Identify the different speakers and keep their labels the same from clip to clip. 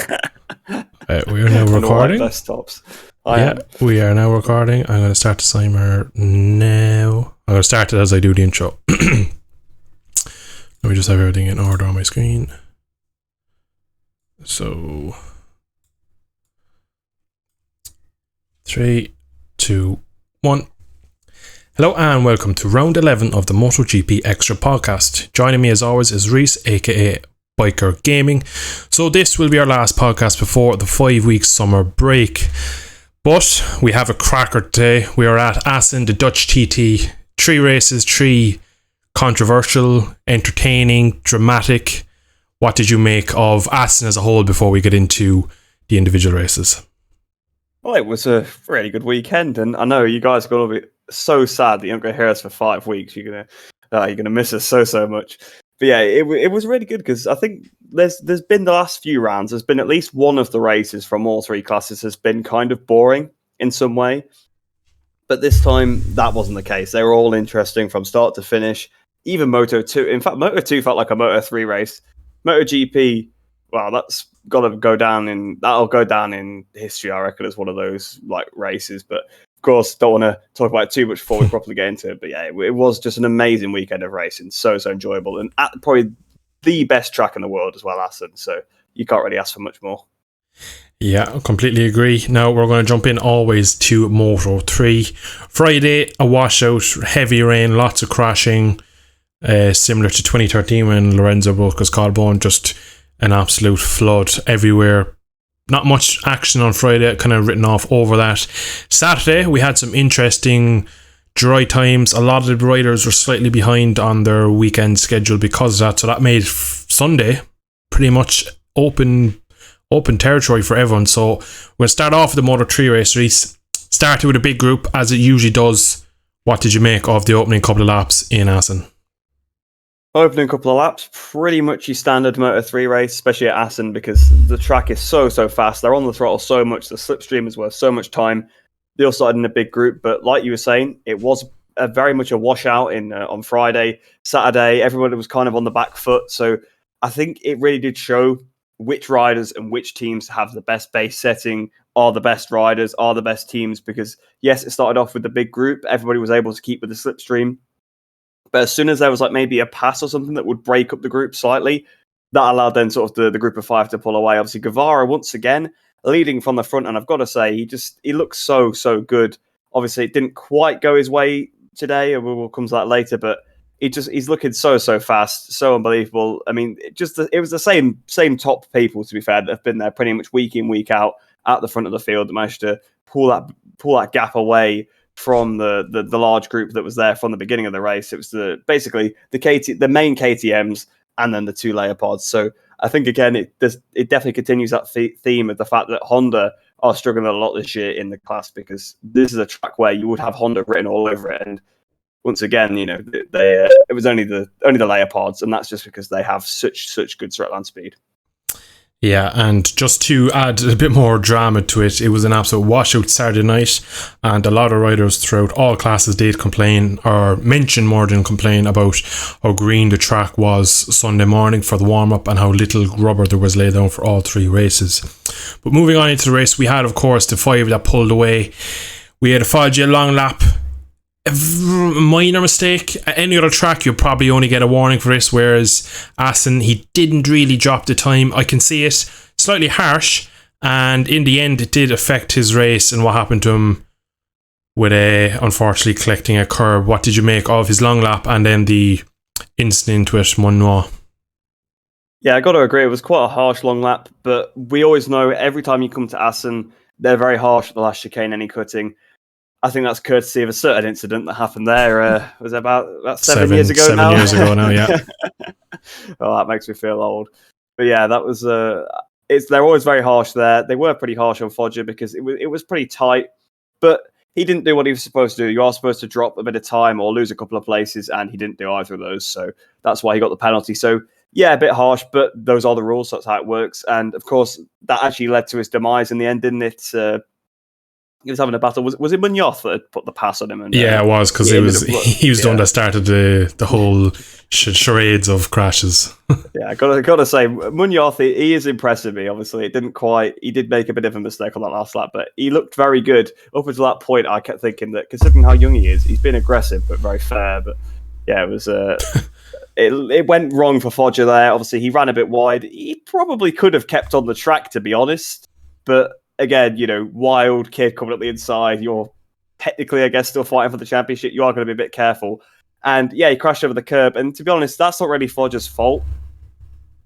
Speaker 1: We are now
Speaker 2: And all like
Speaker 1: recording.
Speaker 2: desktops. I am.
Speaker 1: We are now recording. I'm going to start the timer now. I'm going to start it as I do the intro. Let me just have everything in order on my screen. So, 3, 2, 1. Hello and welcome to round 11 of the Motogp Xtra podcast. Joining me as always is Rhys, aka Biker Gaming. So this will be our last podcast before the 5-week summer break. But we have a cracker today. We are at Assen, the Dutch TT. 3 races, 3 controversial, entertaining, dramatic. What did you make of Assen as a whole before we get into the individual races?
Speaker 2: Well, it was a really good weekend, and I know you guys are going to be so sad that you're not going to hear us for 5 weeks. You're gonna miss us so much. But yeah, it was really good because I think there's been the last few rounds. There's been at least one of the races from all 3 classes has been kind of boring in some way, but this time that wasn't the case. They were all interesting from start to finish. Even Moto 2, in fact, Moto 2 felt like a Moto 3 race. MotoGP, well, that'll go down in history, I reckon, as one of those like races. But of course, don't want to talk about it too much before we properly get into it. But yeah, it was just an amazing weekend of racing, so enjoyable, and at probably the best track in the world as well, Assen. So you can't really ask for much more.
Speaker 1: Yeah, I completely agree. Now we're going to jump in always to Moto 3. Friday, a washout, heavy rain, lots of crashing, similar to 2013 when Lorenzo broke his collarbone, just an absolute flood everywhere. Not much action on Friday, kind of written off over that. Saturday, we had some interesting dry times. A lot of the riders were slightly behind on their weekend schedule because of that, so that made Sunday pretty much open territory for everyone. So we'll start off with the Moto 3 race. Rhys started with a big group, as it usually does. What did you make of the opening couple of laps in Assen?
Speaker 2: Opening couple of laps, pretty much your standard Moto 3 race, especially at Assen, because the track is so fast. They're on the throttle so much. The slipstream is worth so much time. They all started in a big group, but like you were saying, it was very much a washout on Friday. Saturday, everybody was kind of on the back foot. So I think it really did show which riders and which teams have the best base setting, are the best riders, are the best teams. Because yes, it started off with the big group. Everybody was able to keep with the slipstream. But as soon as there was like maybe a pass or something that would break up the group slightly, that allowed then sort of the group of 5 to pull away. Obviously, Guevara once again leading from the front, and I've got to say he looks so good. Obviously, it didn't quite go his way today, and we'll come to that later. But he's looking so fast, so unbelievable. I mean, it was the same top people, to be fair, that have been there pretty much week in week out at the front of the field that managed to pull that gap away from the large group that was there from the beginning of the race. It was basically the main KTMs and then the 2 layer pods. So I think again it definitely continues that theme of the fact that Honda are struggling a lot this year in the class, because this is a track where you would have Honda written all over it. And once again, it was only the layer pods, and that's just because they have such good straight line speed.
Speaker 1: Yeah, and just to add a bit more drama to it, it was an absolute washout Saturday night, and a lot of riders throughout all classes did complain, or mention more than complain, about how green the track was Sunday morning for the warm-up and how little rubber there was laid down for all 3 races. But moving on into the race, we had, of course, the 5 that pulled away. We had a Foggia long lap. A minor mistake. At any other track, you'll probably only get a warning for this, whereas Assen, he didn't really drop the time. I can see it slightly harsh, and in the end it did affect his race and what happened to him with unfortunately collecting a curb. What did you make of his long lap and then the incident with Monnois?
Speaker 2: Yeah, I got to agree. It was quite a harsh long lap, but we always know every time you come to Assen, they're very harsh at the last chicane, any cutting. I think that's courtesy of a certain incident that happened there. Was it about 7 years ago now?
Speaker 1: 7 years ago now, yeah.
Speaker 2: Oh, that makes me feel old. But yeah, that was. They're always very harsh there. They were pretty harsh on Foggia because it was pretty tight. But he didn't do what he was supposed to do. You are supposed to drop a bit of time or lose a couple of places, and he didn't do either of those. So that's why he got the penalty. So yeah, a bit harsh, but those are the rules. So that's how it works. And of course, that actually led to his demise in the end, didn't it? he was having a battle. Was it Munoz that had put the pass on him? And,
Speaker 1: it was, because he was the one that started the whole charades of crashes.
Speaker 2: Yeah, I gotta say, Munoz, he is impressing me. Obviously, he did make a bit of a mistake on that last lap, but he looked very good. Up until that point, I kept thinking that, considering how young he is, he's been aggressive but very fair. But yeah, it was it went wrong for Foggia there. Obviously, he ran a bit wide. He probably could have kept on the track, to be honest. But again, wild kid coming up the inside. You're technically, I guess, still fighting for the championship. You are going to be a bit careful. And yeah, he crashed over the curb. And to be honest, that's not really Foggia's fault.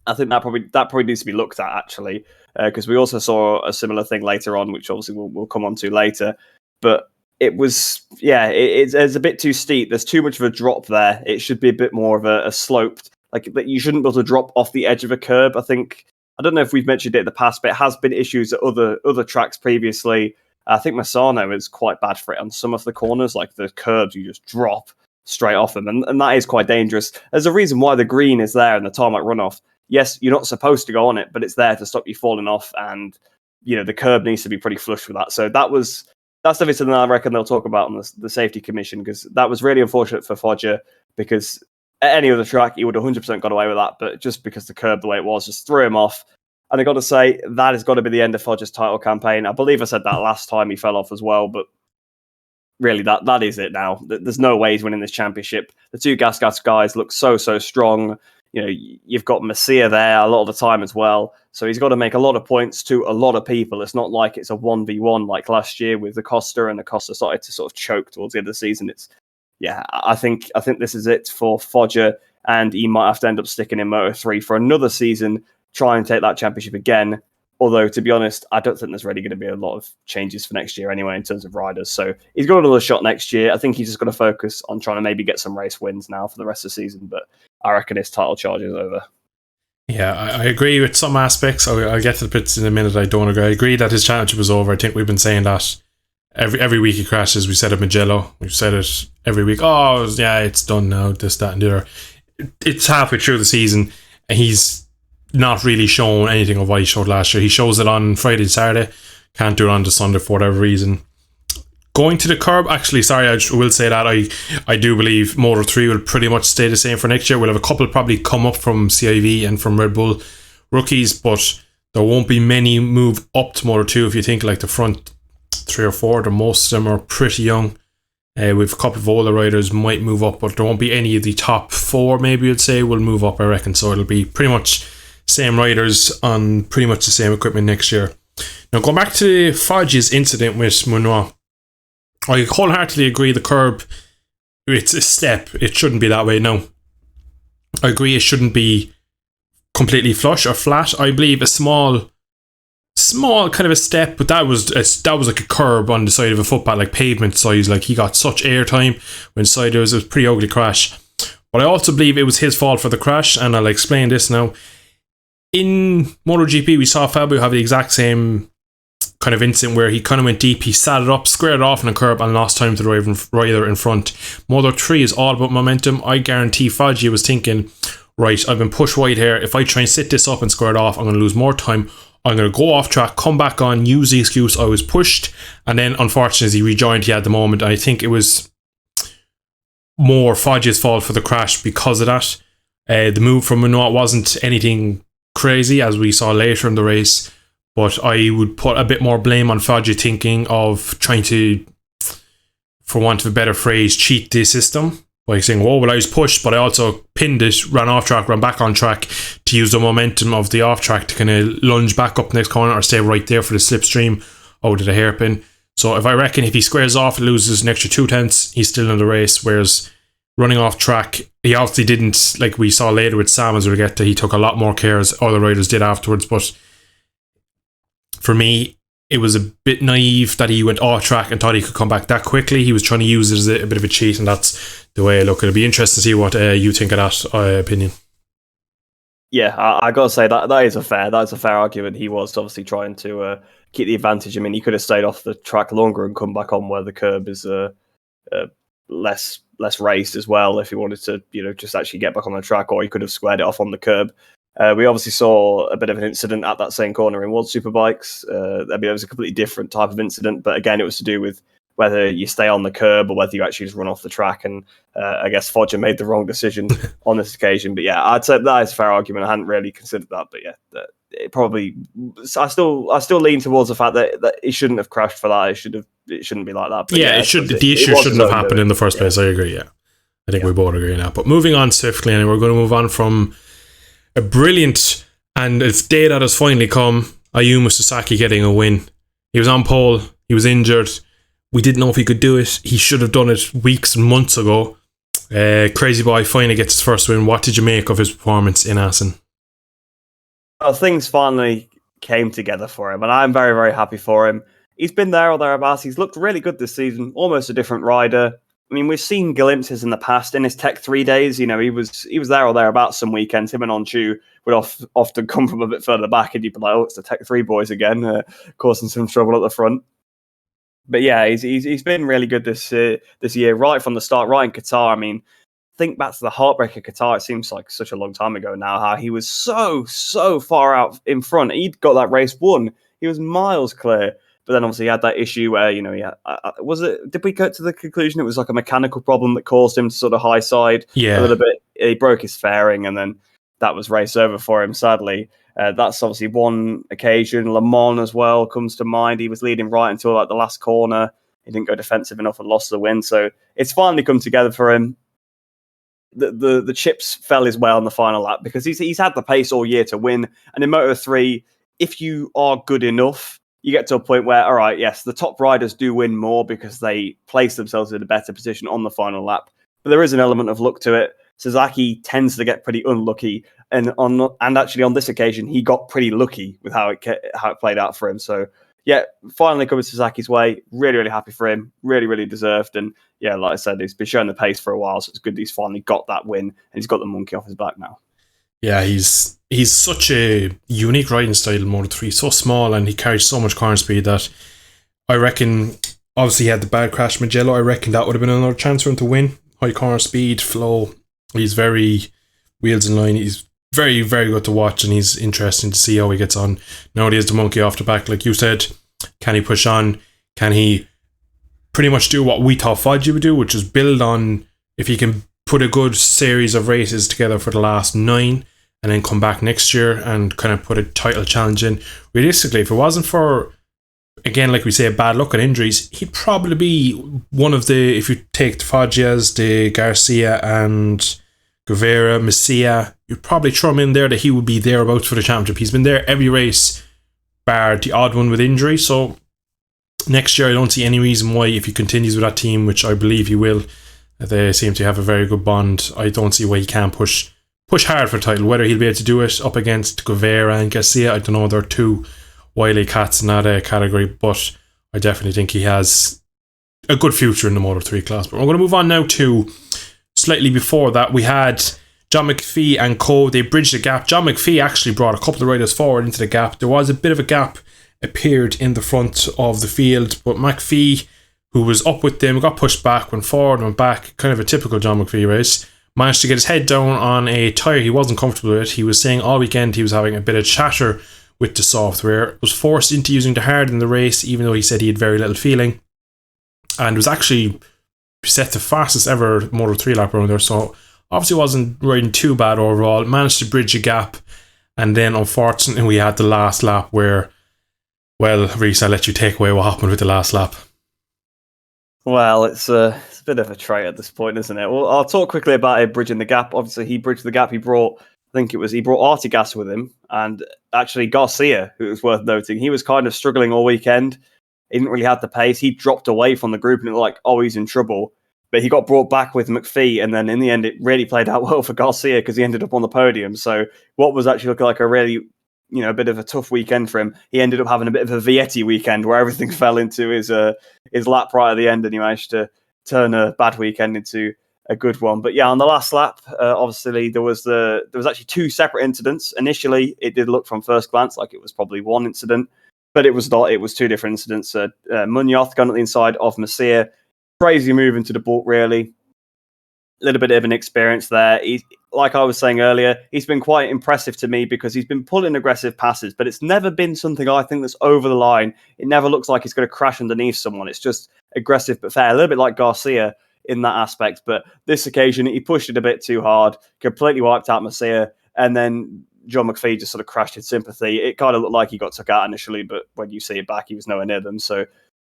Speaker 2: I think that probably needs to be looked at, actually, because we also saw a similar thing later on, which obviously we'll come on to later. But it was, it's a bit too steep. There's too much of a drop there. It should be a bit more of a sloped, like, that you shouldn't be able to drop off the edge of a curb. I don't know if we've mentioned it in the past, but it has been issues at other tracks previously. I think Misano is quite bad for it on some of the corners, like the curbs, you just drop straight off them, and that is quite dangerous. There's a reason why the green is there in the tarmac runoff. Yes, you're not supposed to go on it, but it's there to stop you falling off, and the curb needs to be pretty flush with that. So that's something I reckon they'll talk about on the safety commission, because that was really unfortunate for Foggia, because at any other track he would 100% got away with that, but just because the curb the way it was just threw him off. And I got to say, that has got to be the end of Foggia's title campaign. I believe I said that last time he fell off as well, but really that is it now. There's no way he's winning this championship. The two Gas guys look so strong. You've got Messia there a lot of the time as well. So he's got to make a lot of points to a lot of people. It's not like it's a 1v1 like last year with Acosta, and Acosta started to sort of choke towards the end of the season. I think this is it for Foggia, and he might have to end up sticking in Moto3 for another season, try and take that championship again. Although, to be honest, I don't think there's really going to be a lot of changes for next year anyway in terms of riders. So he's got another shot next year. I think he's just going to focus on trying to maybe get some race wins now for the rest of the season. But I reckon his title charge is over.
Speaker 1: Yeah, I agree with some aspects. I'll get to the bits in a minute I don't agree. I agree that his championship was over. I think we've been saying that every week he crashes. We said it Mugello. We've said it every week. Oh, yeah, it's done now, this, that, and the other. It's halfway through the season, and he's not really shown anything of what he showed last year. He shows it on Friday and Saturday, can't do it on the Sunday for whatever reason. Going to the curb, actually, sorry, I will say that I do believe Moto3 will pretty much stay the same for next year. We'll have a couple probably come up from CIV and from Red Bull rookies, but there won't be many move up to Moto2. If you think like the front 3 or 4, most of them are pretty young. With a couple of older riders might move up, but there won't be any of the top 4, maybe you'd say, will move up, I reckon. So it'll be pretty much same riders on pretty much the same equipment next year. Now, going back to Foggia's incident with Munoz, I wholeheartedly agree the curb, it's a step. It shouldn't be that way. No, I agree it shouldn't be completely flush or flat. I believe a small kind of a step, but that was like a curb on the side of a footpath, like pavement size. Like, he got such airtime when side it was a pretty ugly crash. But I also believe it was his fault for the crash, and I'll explain this now. In MotoGP, we saw Fabio have the exact same kind of incident where he kind of went deep, he sat it up, squared it off on a curb, and lost time to the rider in front. Moto3 is all about momentum. I guarantee Foggia was thinking, right, I've been pushed wide here. If I try and sit this up and square it off, I'm going to lose more time. I'm going to go off track, come back on, use the excuse I was pushed, and then unfortunately as he rejoined, he had the moment. I think it was more Foggia's fault for the crash because of that. The move from Munoz wasn't anything crazy, as we saw later in the race, but I would put a bit more blame on Foggia thinking of trying to, for want of a better phrase, cheat the system by saying, oh, well, I was pushed, but I also pinned it, ran off track, ran back on track to use the momentum of the off track to kind of lunge back up next corner or stay right there for the slipstream out of the hairpin. So if he squares off, loses an extra 2/10, he's still in the race, whereas running off track, he obviously didn't, like we saw later with Sam as we get to, he took a lot more care as other riders did afterwards. But for me, it was a bit naive that he went off track and thought he could come back that quickly. He was trying to use it as a bit of a cheat, and that's the way I look at it. It'll be interesting to see what you think of that opinion.
Speaker 2: Yeah, I gotta say that is a fair argument. He was obviously trying to keep the advantage. I mean, he could have stayed off the track longer and come back on where the curb is less raced as well if he wanted to, just actually get back on the track, or he could have squared it off on the curb. We obviously saw a bit of an incident at that same corner in World Superbikes. It was a completely different type of incident, but again, it was to do with whether you stay on the curb or whether you actually just run off the track. And I guess Foggia made the wrong decision on this occasion. But yeah, I'd say that is a fair argument. I hadn't really considered that, but yeah, it probably. I still lean towards the fact that it shouldn't have crashed for that. It shouldn't be like that. But
Speaker 1: yeah, it should. The issue shouldn't have happened in the first place. I agree. Yeah, I think we both agree now. But moving on swiftly, and we're going to move on from a brilliant and a day that has finally come. Ayumu Sasaki getting a win. He was on pole. He was injured. We didn't know if he could do it. He should have done it weeks and months ago. Crazy Boy finally gets his first win. What did you make of his performance in Assen?
Speaker 2: Well, things finally came together for him, and I'm very, very happy for him. He's been there or thereabouts. He's looked really good this season, almost a different rider. I mean, we've seen glimpses in the past in his Tech 3 days. You know, he was there or thereabouts some weekends. Him and Onchu would often come from a bit further back, and you'd be like, oh, it's the Tech 3 boys again, causing some trouble at the front. But yeah, he's been really good this year, right from the start, right in Qatar. I mean, think back to the heartbreak of Qatar. It seems like such a long time ago now, how he was so far out in front. He'd got that race won. He was miles clear. But then obviously he had that issue where, you know, did we get to the conclusion it was like a mechanical problem that caused him to sort of high side a little bit? He broke his fairing, and then that was race over for him, sadly. That's obviously one occasion. Le Mans as well comes to mind. He was leading right until like the last corner. He didn't go defensive enough and lost the win. So it's finally come together for him. The chips fell his way on the final lap because he's had the pace all year to win. And in Moto3, if you are good enough, you get to a point where, all right, yes, the top riders do win more because they place themselves in a better position on the final lap. But there is an element of luck to it. Sasaki tends to get pretty unlucky, and actually on this occasion, he got pretty lucky with how it played out for him. So yeah, finally coming Sasaki's way. Really, really happy for him. Really, really deserved. And yeah, like I said, he's been showing the pace for a while, so it's good that he's finally got that win, and he's got the monkey off his back now.
Speaker 1: Yeah, he's such a unique riding style in Moto3, so small, and he carries so much corner speed that I reckon, obviously he had the bad crash Mugello, I reckon that would have been another chance for him to win. High corner speed, flow, he's very wheels in line, he's very, very good to watch, and he's interesting to see how he gets on. Now that he has the monkey off the back, like you said, can he push on? Can he pretty much do what we thought Foggia would do, which is build on, if he can put a good series of races together for the last 9, and then come back next year and kind of put a title challenge in. Realistically, if it wasn't for, again, like we say, bad luck and injuries, he'd probably be one of the, if you take the Foggias, the Garcia and Guevara, Messia, you'd probably throw him in there that he would be thereabouts for the championship. He's been there every race, bar the odd one with injury. So next year, I don't see any reason why, if he continues with that team, which I believe he will, they seem to have a very good bond, I don't see why he can't push hard for the title. Whether he'll be able to do it up against Guevara and Garcia, I don't know. They're two wily cats in that category, but I definitely think he has a good future in the Moto3 class. But we're going to move on now to slightly before that. We had John McPhee and co. They bridged the gap. John McPhee actually brought a couple of riders forward into the gap. There was a bit of a gap appeared in the front of the field, but McPhee, who was up with them, got pushed back, went forward, went back. Kind of a typical John McPhee race. Managed to get his head down on a tyre he wasn't comfortable with. He was saying all weekend he was having a bit of chatter with the software. Was forced into using the hard in the race, even though he said he had very little feeling. And was actually set the fastest ever Moto3 lap around there. So obviously wasn't riding too bad overall. Managed to bridge a gap. And then unfortunately we had the last lap where, well, Rhys, I'll let you take away what happened with the last lap.
Speaker 2: Well, it's a bit of a trait at this point, isn't it? Well, I'll talk quickly about it bridging the gap. Obviously, he bridged the gap. He brought Artigas with him, and actually Garcia, who was worth noting, he was kind of struggling all weekend. He didn't really have the pace. He dropped away from the group, and it was like, oh, he's in trouble. But he got brought back with McPhee, and then in the end, it really played out well for Garcia because he ended up on the podium. So what was actually looking like a really, a bit of a tough weekend for him, he ended up having a bit of a Vietti weekend where everything fell into his lap right at the end, and he managed to turn a bad weekend into a good one. But yeah, on the last lap, obviously there was actually 2 separate incidents. Initially, it did look from first glance like it was probably one incident, but it was not. It was 2 different incidents. Munoz got on the inside of Messia, crazy move into the bolt, really. A little bit of an experience there. like I was saying earlier, he's been quite impressive to me because he's been pulling aggressive passes, but it's never been something I think that's over the line. It never looks like he's going to crash underneath someone. It's just aggressive but fair, a little bit like Garcia in that aspect. But this occasion, he pushed it a bit too hard, completely wiped out Masia, and then John McPhee just sort of crashed in sympathy. It kind of looked like he got took out initially, but when you see it back, he was nowhere near them. So,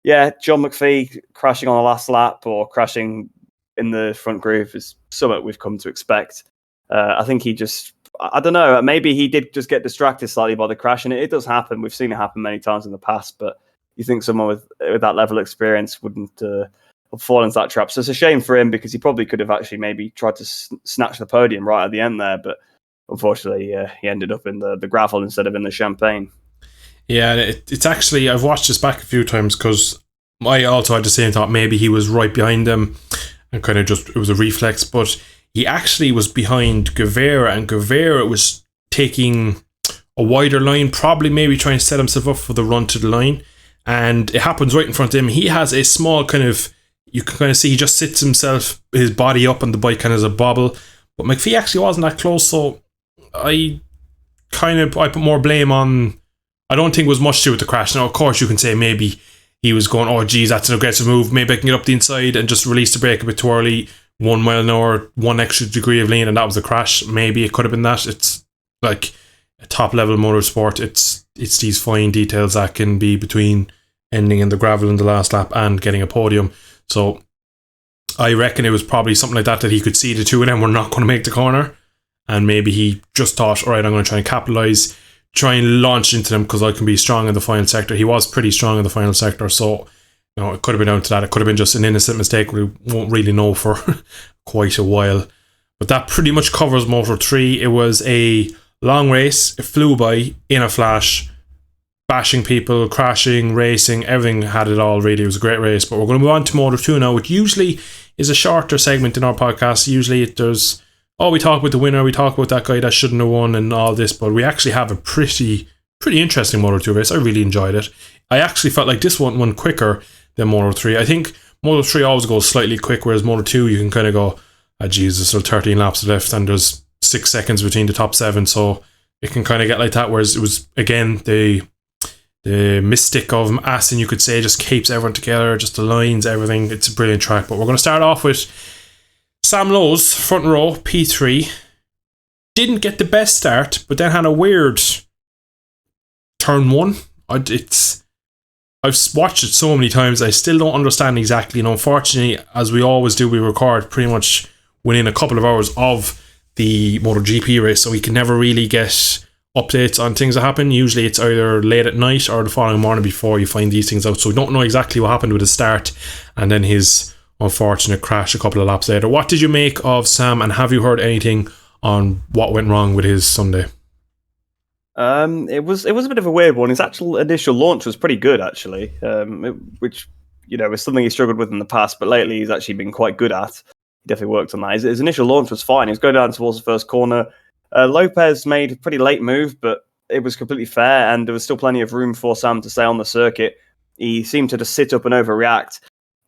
Speaker 2: yeah, John McPhee crashing on the last lap or crashing in the front groove is something we've come to expect. I think he just, I don't know, maybe he did just get distracted slightly by the crash, and it does happen. We've seen it happen many times in the past, but you think someone with that level of experience wouldn't fall into that trap. So it's a shame for him because he probably could have actually maybe tried to snatch the podium right at the end there, but unfortunately he ended up in the gravel instead of in the champagne.
Speaker 1: Yeah, it's actually, I've watched this back a few times because I also had the same thought, maybe he was right behind them and kind of just, it was a reflex, but he actually was behind Guevara, and Guevara was taking a wider line, probably maybe trying to set himself up for the run to the line, and it happens right in front of him. He has a small kind of, you can kind of see he just sits himself, his body up on the bike kind of as a bobble, but McPhee actually wasn't that close, so I put more blame on, I don't think it was much to do with the crash. Now, of course, you can say maybe he was going, oh, geez, that's an aggressive move. Maybe I can get up the inside and just release the brake a bit too early. 1 mile an hour, 1 extra degree of lean, and that was a crash. Maybe it could have been that. It's like a top level motorsport. It's these fine details that can be between ending in the gravel in the last lap and getting a podium. So I reckon it was probably something like that he could see the two of them were not going to make the corner, and maybe he just thought, all right, I'm going to try and capitalise, try and launch into them because I can be strong in the final sector. He was pretty strong in the final sector, so it could have been down to that. It could have been just an innocent mistake we won't really know for quite a while. But that pretty much covers Moto 3. It was a long race. It flew by in a flash, bashing people, crashing, racing, everything had it all really. It was a great race. But we're going to move on to Moto 2 now, which usually is a shorter segment in our podcast. Usually there's, we talk about the winner, we talk about that guy that shouldn't have won and all this, but we actually have a pretty interesting Moto 2 race. I really enjoyed it. I actually felt like this one went quicker than Moto 3. I think Moto 3 always goes slightly quick, whereas Moto 2 you can kind of go, Jesus, there's still 13 laps left and there's 6 seconds between the top 7, so it can kind of get like that, whereas it was, again, the mystic of Assen, you could say, just keeps everyone together, just aligns everything. It's a brilliant track. But we're going to start off with Sam Lowe's front row, P3. Didn't get the best start, but then had a weird turn 1. I've watched it so many times, I still don't understand exactly. And unfortunately, as we always do, we record pretty much within a couple of hours of the MotoGP race, so we can never really get updates on things that happen. Usually it's either late at night or the following morning before you find these things out, so we don't know exactly what happened with his start and then his unfortunate crash a couple of laps later. What did you make of Sam, and have you heard anything on what went wrong with his Sunday?
Speaker 2: It was a bit of a weird one. His actual initial launch was pretty good, actually, which was something he struggled with in the past, but lately he's actually been quite good at. He definitely worked on that. His initial launch was fine. He was going down towards the first corner. Lopez made a pretty late move, but it was completely fair, and there was still plenty of room for Sam to stay on the circuit. He seemed to just sit up and overreact.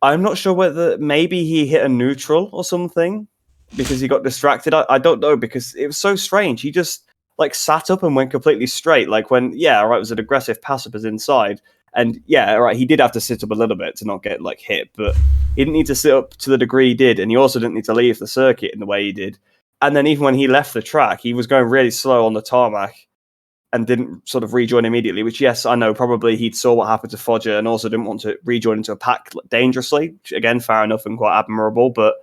Speaker 2: I'm not sure whether maybe he hit a neutral or something because he got distracted. I don't know, because it was so strange. He just sat up and went completely straight. Like when, it was an aggressive pass up his inside. And he did have to sit up a little bit to not get hit, but he didn't need to sit up to the degree he did. And he also didn't need to leave the circuit in the way he did. And then even when he left the track, he was going really slow on the tarmac and didn't sort of rejoin immediately, which, yes, I know, probably he saw what happened to Foggia and also didn't want to rejoin into a pack dangerously, which, again, fair enough and quite admirable, but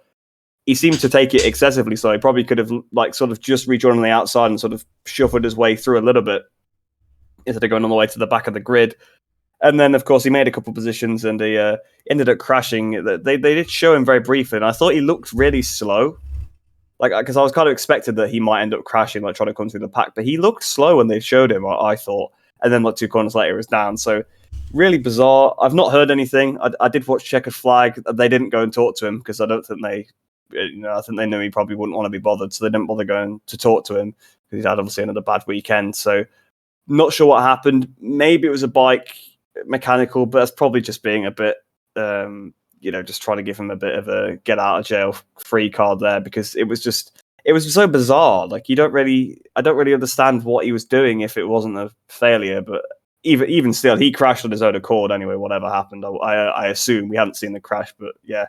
Speaker 2: he seemed to take it excessively, so he probably could have sort of just rejoined on the outside and sort of shuffled his way through a little bit instead of going all the way to the back of the grid. And then, of course, he made a couple of positions and he ended up crashing. They did show him very briefly, and I thought he looked really slow. Because I was kind of expected that he might end up crashing, trying to come through the pack, but he looked slow when they showed him, I thought. And then 2 corners later, he was down. So really bizarre. I've not heard anything. I did watch Checkered Flag. They didn't go and talk to him because I don't think I think they knew he probably wouldn't want to be bothered, so they didn't bother going to talk to him because he'd had obviously another bad weekend. So not sure what happened. Maybe it was a bike mechanical, but that's probably just being a bit, just trying to give him a bit of a get out of jail free card there, because it it was so bizarre. Like I don't really understand what he was doing if it wasn't a failure. But even still, he crashed on his own accord anyway. Whatever happened, I assume we hadn't seen the crash, but yeah,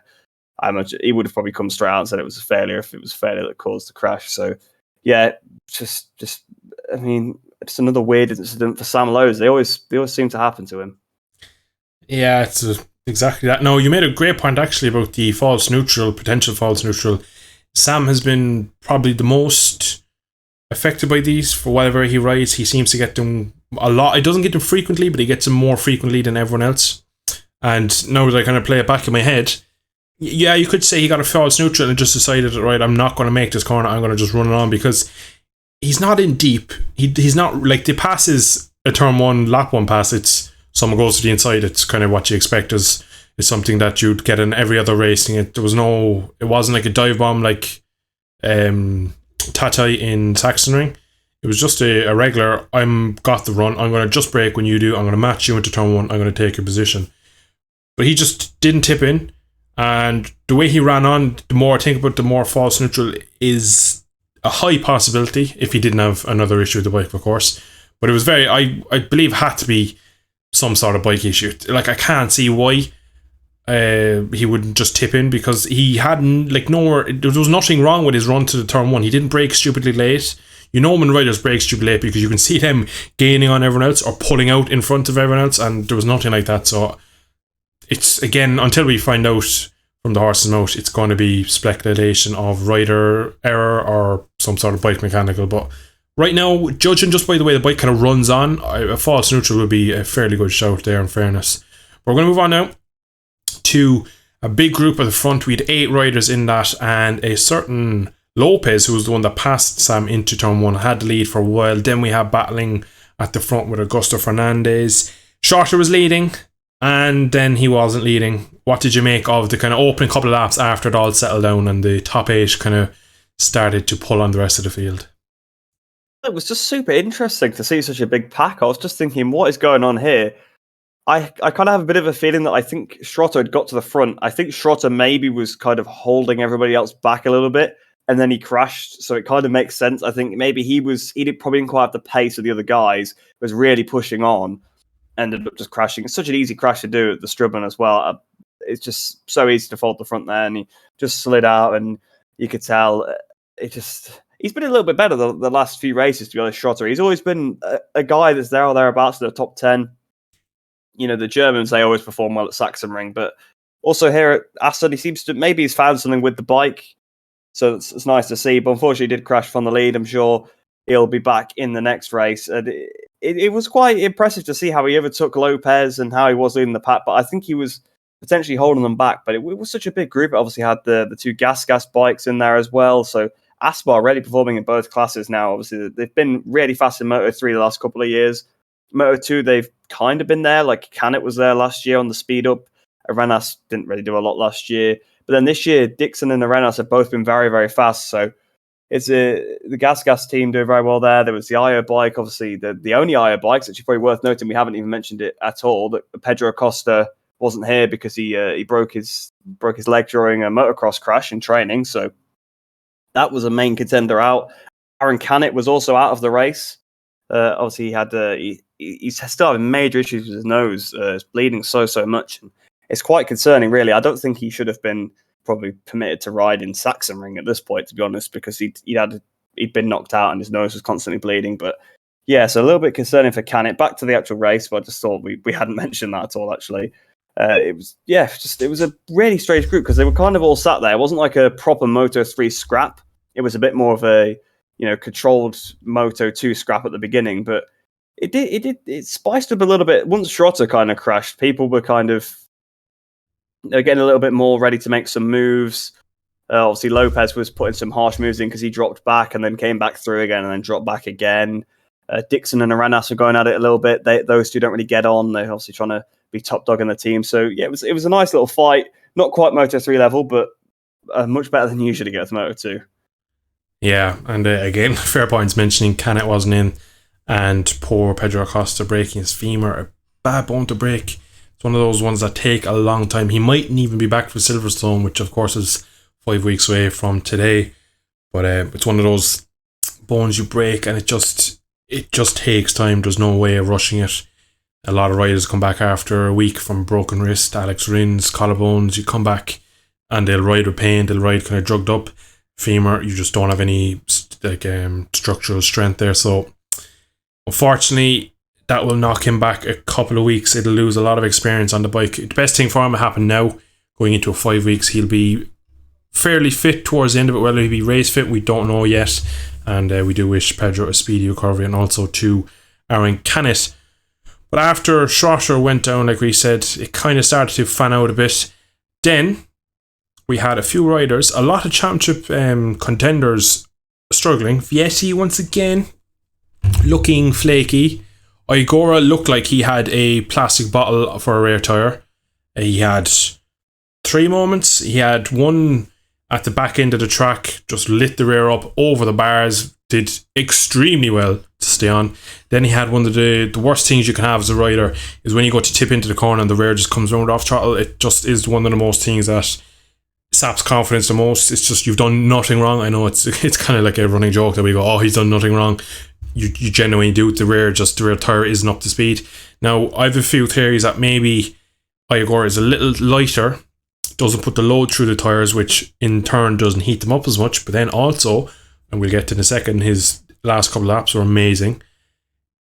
Speaker 2: he would have probably come straight out and said it was a failure if it was a failure that caused the crash. So yeah, just I mean, it's another weird incident for Sam Lowes. They always seem to happen to him.
Speaker 1: Yeah, it's exactly that. No, you made a great point actually about the potential false neutral. Sam has been probably the most affected by these. For whatever he rides, he seems to get them a lot. He doesn't get them frequently, but he gets them more frequently than everyone else. And now that I kind of play it back in my head, yeah, you could say he got a false neutral and just decided that, right, I'm not going to make this corner, I'm going to just run it on, because he's not in deep. He's not, like, the pass is a turn one, lap one pass. It's someone goes to the inside. It's kind of what you expect is something that you'd get in every other racing. It wasn't like a dive bomb like Tatai in Sachsenring. It was just a regular, got the run, I'm going to just brake when you do, I'm going to match you into turn one, I'm going to take your position. But he just didn't tip in, and the way he ran on, the more I think about, the more false neutral is a high possibility if he didn't have another issue with the bike, of course. But it was I believe had to be some sort of bike issue. Like, I can't see why he wouldn't just tip in, because he hadn't, like, nowhere, there was nothing wrong with his run to the turn one. He didn't brake stupidly late. You know when riders brake stupidly late, because you can see them gaining on everyone else or pulling out in front of everyone else, and there was nothing like that. So it's, again, until we find out from the horse's mouth, it's going to be speculation of rider error or some sort of bike mechanical. But right now, judging just by the way the bike kind of runs on, a false neutral would be a fairly good shout there, in fairness. We're going to move on now to a big group at the front. We had 8 riders in that, and a certain Lopez, who was the one that passed Sam into turn one, had the lead for a while. Then we have battling at the front with Augusto Fernandez. Shorter was leading, and then he wasn't leading. What did you make of the kind of opening couple of laps after it all settled down and the top 8 kind of started to pull on the rest of the field?
Speaker 2: It was just super interesting to see such a big pack. I was just thinking, what is going on here? I kind of have a bit of a feeling that I think Schrotter had got to the front. I think Schrotter maybe was kind of holding everybody else back a little bit, and then he crashed. So it kind of makes sense. I think maybe he probably didn't quite have the pace of the other guys, was really pushing on, ended up just crashing. It's such an easy crash to do at the Strubman as well. It's just so easy to fold the front there, and he just slid out, and you could tell he's been a little bit better the last few races, to be honest, Schrotter. He's always been a guy that's there or thereabouts in the top 10. You know, the Germans, they always perform well at Sachsenring, but also here at Assen, he seems to, maybe he's found something with the bike, so it's nice to see. But unfortunately, he did crash from the lead. I'm sure he'll be back in the next race. And it was quite impressive to see how he overtook Lopez and how he was leading the pack, but I think he was potentially holding them back. But it was such a big group. It obviously had the 2 gas bikes in there as well, so Aspa already performing in both classes now. Obviously, they've been really fast in Moto3 the last couple of years. Moto2, they've kind of been there. Like Canet was there last year on the speed up. Arenas didn't really do a lot last year. But then this year, Dixon and Arenas have both been very, very fast. So it's the gas team doing very well there. There was the IO bike, obviously the only IO bikes. It's probably worth noting, we haven't even mentioned it at all, that Pedro Acosta wasn't here because he broke his leg during a motocross crash in training. So that was a main contender out. Aaron Canet was also out of the race. Obviously, he had he's still having major issues with his nose. It's bleeding so much. And it's quite concerning, really. I don't think he should have been probably permitted to ride in Sachsenring at this point, to be honest, because he'd been knocked out and his nose was constantly bleeding. But yeah, so a little bit concerning for Canet. Back to the actual race, but I just thought we hadn't mentioned that at all, actually. It was a really strange group because they were kind of all sat there. It wasn't like a proper Moto3 scrap. It was a bit more of a controlled Moto2 scrap at the beginning, but it spiced up a little bit. Once Schrotter kind of crashed, people were kind of getting a little bit more ready to make some moves. Obviously, Lopez was putting some harsh moves in because he dropped back and then came back through again and then dropped back again. Dixon and Arenas were going at it a little bit. Those two don't really get on. They're obviously trying to be top dog in the team. So yeah, it was a nice little fight. Not quite Moto3 level, but much better than usually get to Moto2.
Speaker 1: Yeah, and again, fair points mentioning Canet wasn't in, and poor Pedro Acosta breaking his femur, a bad bone to break. It's one of those ones that take a long time. He mightn't even be back for Silverstone, which of course is 5 weeks away from today. But it's one of those bones you break, and it just takes time. There's no way of rushing it. A lot of riders come back after a week from broken wrist, Alex Rins, collarbones. You come back and they'll ride with pain. They'll ride kind of drugged up. Femur, you just don't have any structural strength there. So unfortunately, that will knock him back a couple of weeks. It'll lose a lot of experience on the bike. The best thing for him will happen now. Going into a 5 weeks, he'll be fairly fit towards the end of it. Whether he'll be race fit, we don't know yet. And we do wish Pedro a speedy recovery, and also to Aaron Canet. But after Schrotter went down, like we said, it kind of started to fan out a bit. Then we had a few riders, a lot of championship contenders struggling. Vietti once again looking flaky. Igora looked like he had a plastic bottle for a rear tyre. He had 3 moments. He had one at the back end of the track, just lit the rear up over the bars, did extremely well to stay on. Then he had one of the worst things you can have as a rider is when you go to tip into the corner and the rear just comes round off throttle. It just is one of the most things that saps confidence the most. It's just you've done nothing wrong. I know it's kind of like a running joke that we go, oh, he's done nothing wrong. You genuinely do. The rear tyre isn't up to speed. Now, I have a few theories that maybe Igor is a little lighter, doesn't put the load through the tyres, which in turn doesn't heat them up as much. But then also, and we'll get to in a second, his last couple of laps were amazing.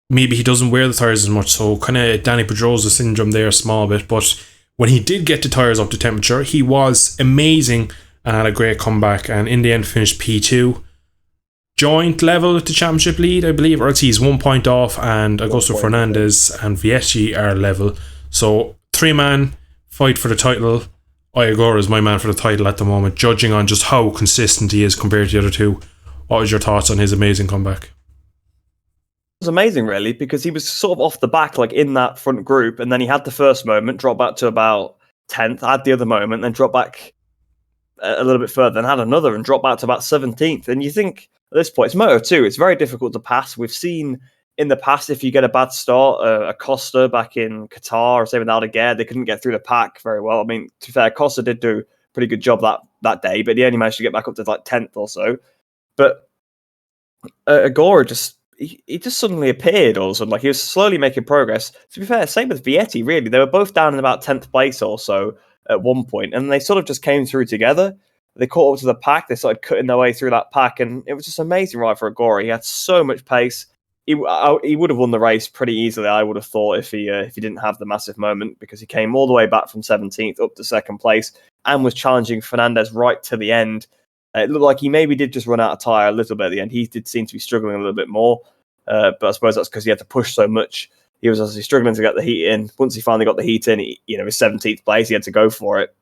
Speaker 1: Maybe he doesn't wear the tyres as much, so kind of Danny Pedrosa syndrome there a small bit. But when he did get the tyres up to temperature, he was amazing and had a great comeback, and in the end finished P2. Joint level at the championship lead, I believe, or else he's 1 point off, and Augusto Fernandez and Vietti are level. So 3-man fight for the title. Igor is my man for the title at the moment, judging on just how consistent he is compared to the other two. What was your thoughts on his amazing comeback?
Speaker 2: It was amazing, really, because he was sort of off the back, like in that front group, and then he had the first moment, dropped back to about 10th, had the other moment, then dropped back a little bit further, and had another, and dropped back to about 17th. And you think, at this point, it's Moto2, it's very difficult to pass. We've seen in the past, if you get a bad start, Acosta back in Qatar, or same with Aldeguer, they couldn't get through the pack very well. I mean, to be fair, Acosta did do a pretty good job that day, but he only managed to get back up to like 10th or so. But Agora he just suddenly appeared all of a sudden. Like, he was slowly making progress. To be fair, same with Vietti, really. They were both down in about 10th place or so at one point, and they sort of just came through together. They caught up to the pack. They started cutting their way through that pack, and it was just amazing ride for Agora. He had so much pace. He would have won the race pretty easily, I would have thought, if he didn't have the massive moment, because he came all the way back from 17th up to 2nd place and was challenging Fernandez right to the end. It looked like he maybe did just run out of tyre a little bit at the end. He did seem to be struggling a little bit more, but I suppose that's because he had to push so much. He was obviously struggling to get the heat in. Once he finally got the heat in, his 17th place, he had to go for it.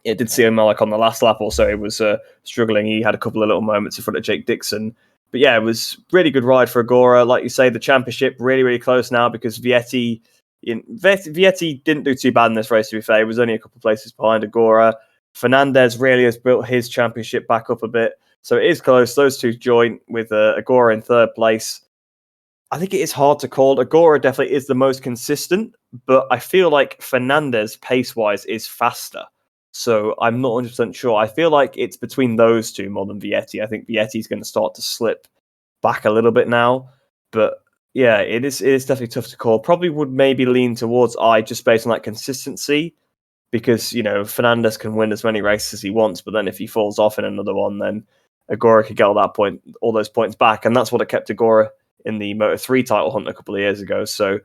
Speaker 2: It did see him like on the last lap or so, he was struggling. He had a couple of little moments in front of Jake Dixon. But yeah, it was really good ride for Agora. Like you say, the championship really, really close now, because Vietti didn't do too bad in this race, to be fair. He was only a couple of places behind Agora. Fernandez really has built his championship back up a bit. So it is close. Those two joint with Agora in 3rd place. I think it is hard to call. Agora definitely is the most consistent, but I feel like Fernandez, pace-wise, is faster. So I'm not 100% sure. I feel like it's between those two more than Vietti. I think Vietti's going to start to slip back a little bit now. But yeah, it is definitely tough to call. Probably would maybe lean towards I just based on that consistency, because, Fernandez can win as many races as he wants, but then if he falls off in another one, then Agora could get all those points back. And that's what kept Agora in the Moto3 title hunt a couple of years ago. So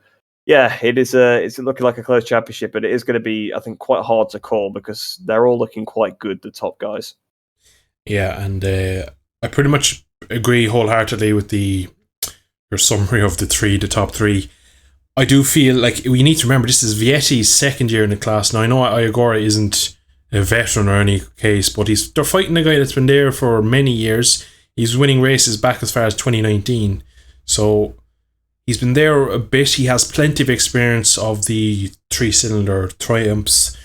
Speaker 2: yeah, it's looking like a close championship, but it is going to be, I think, quite hard to call, because they're all looking quite good, the top guys.
Speaker 1: Yeah, and I pretty much agree wholeheartedly with your summary of the top three. I do feel like we need to remember this is Vietti's 2nd year in the class. Now, I know Igora isn't a veteran or any case, but they're fighting a guy that's been there for many years. He's winning races back as far as 2019. So he's been there a bit. He has plenty of experience of the 3-cylinder Triumphs.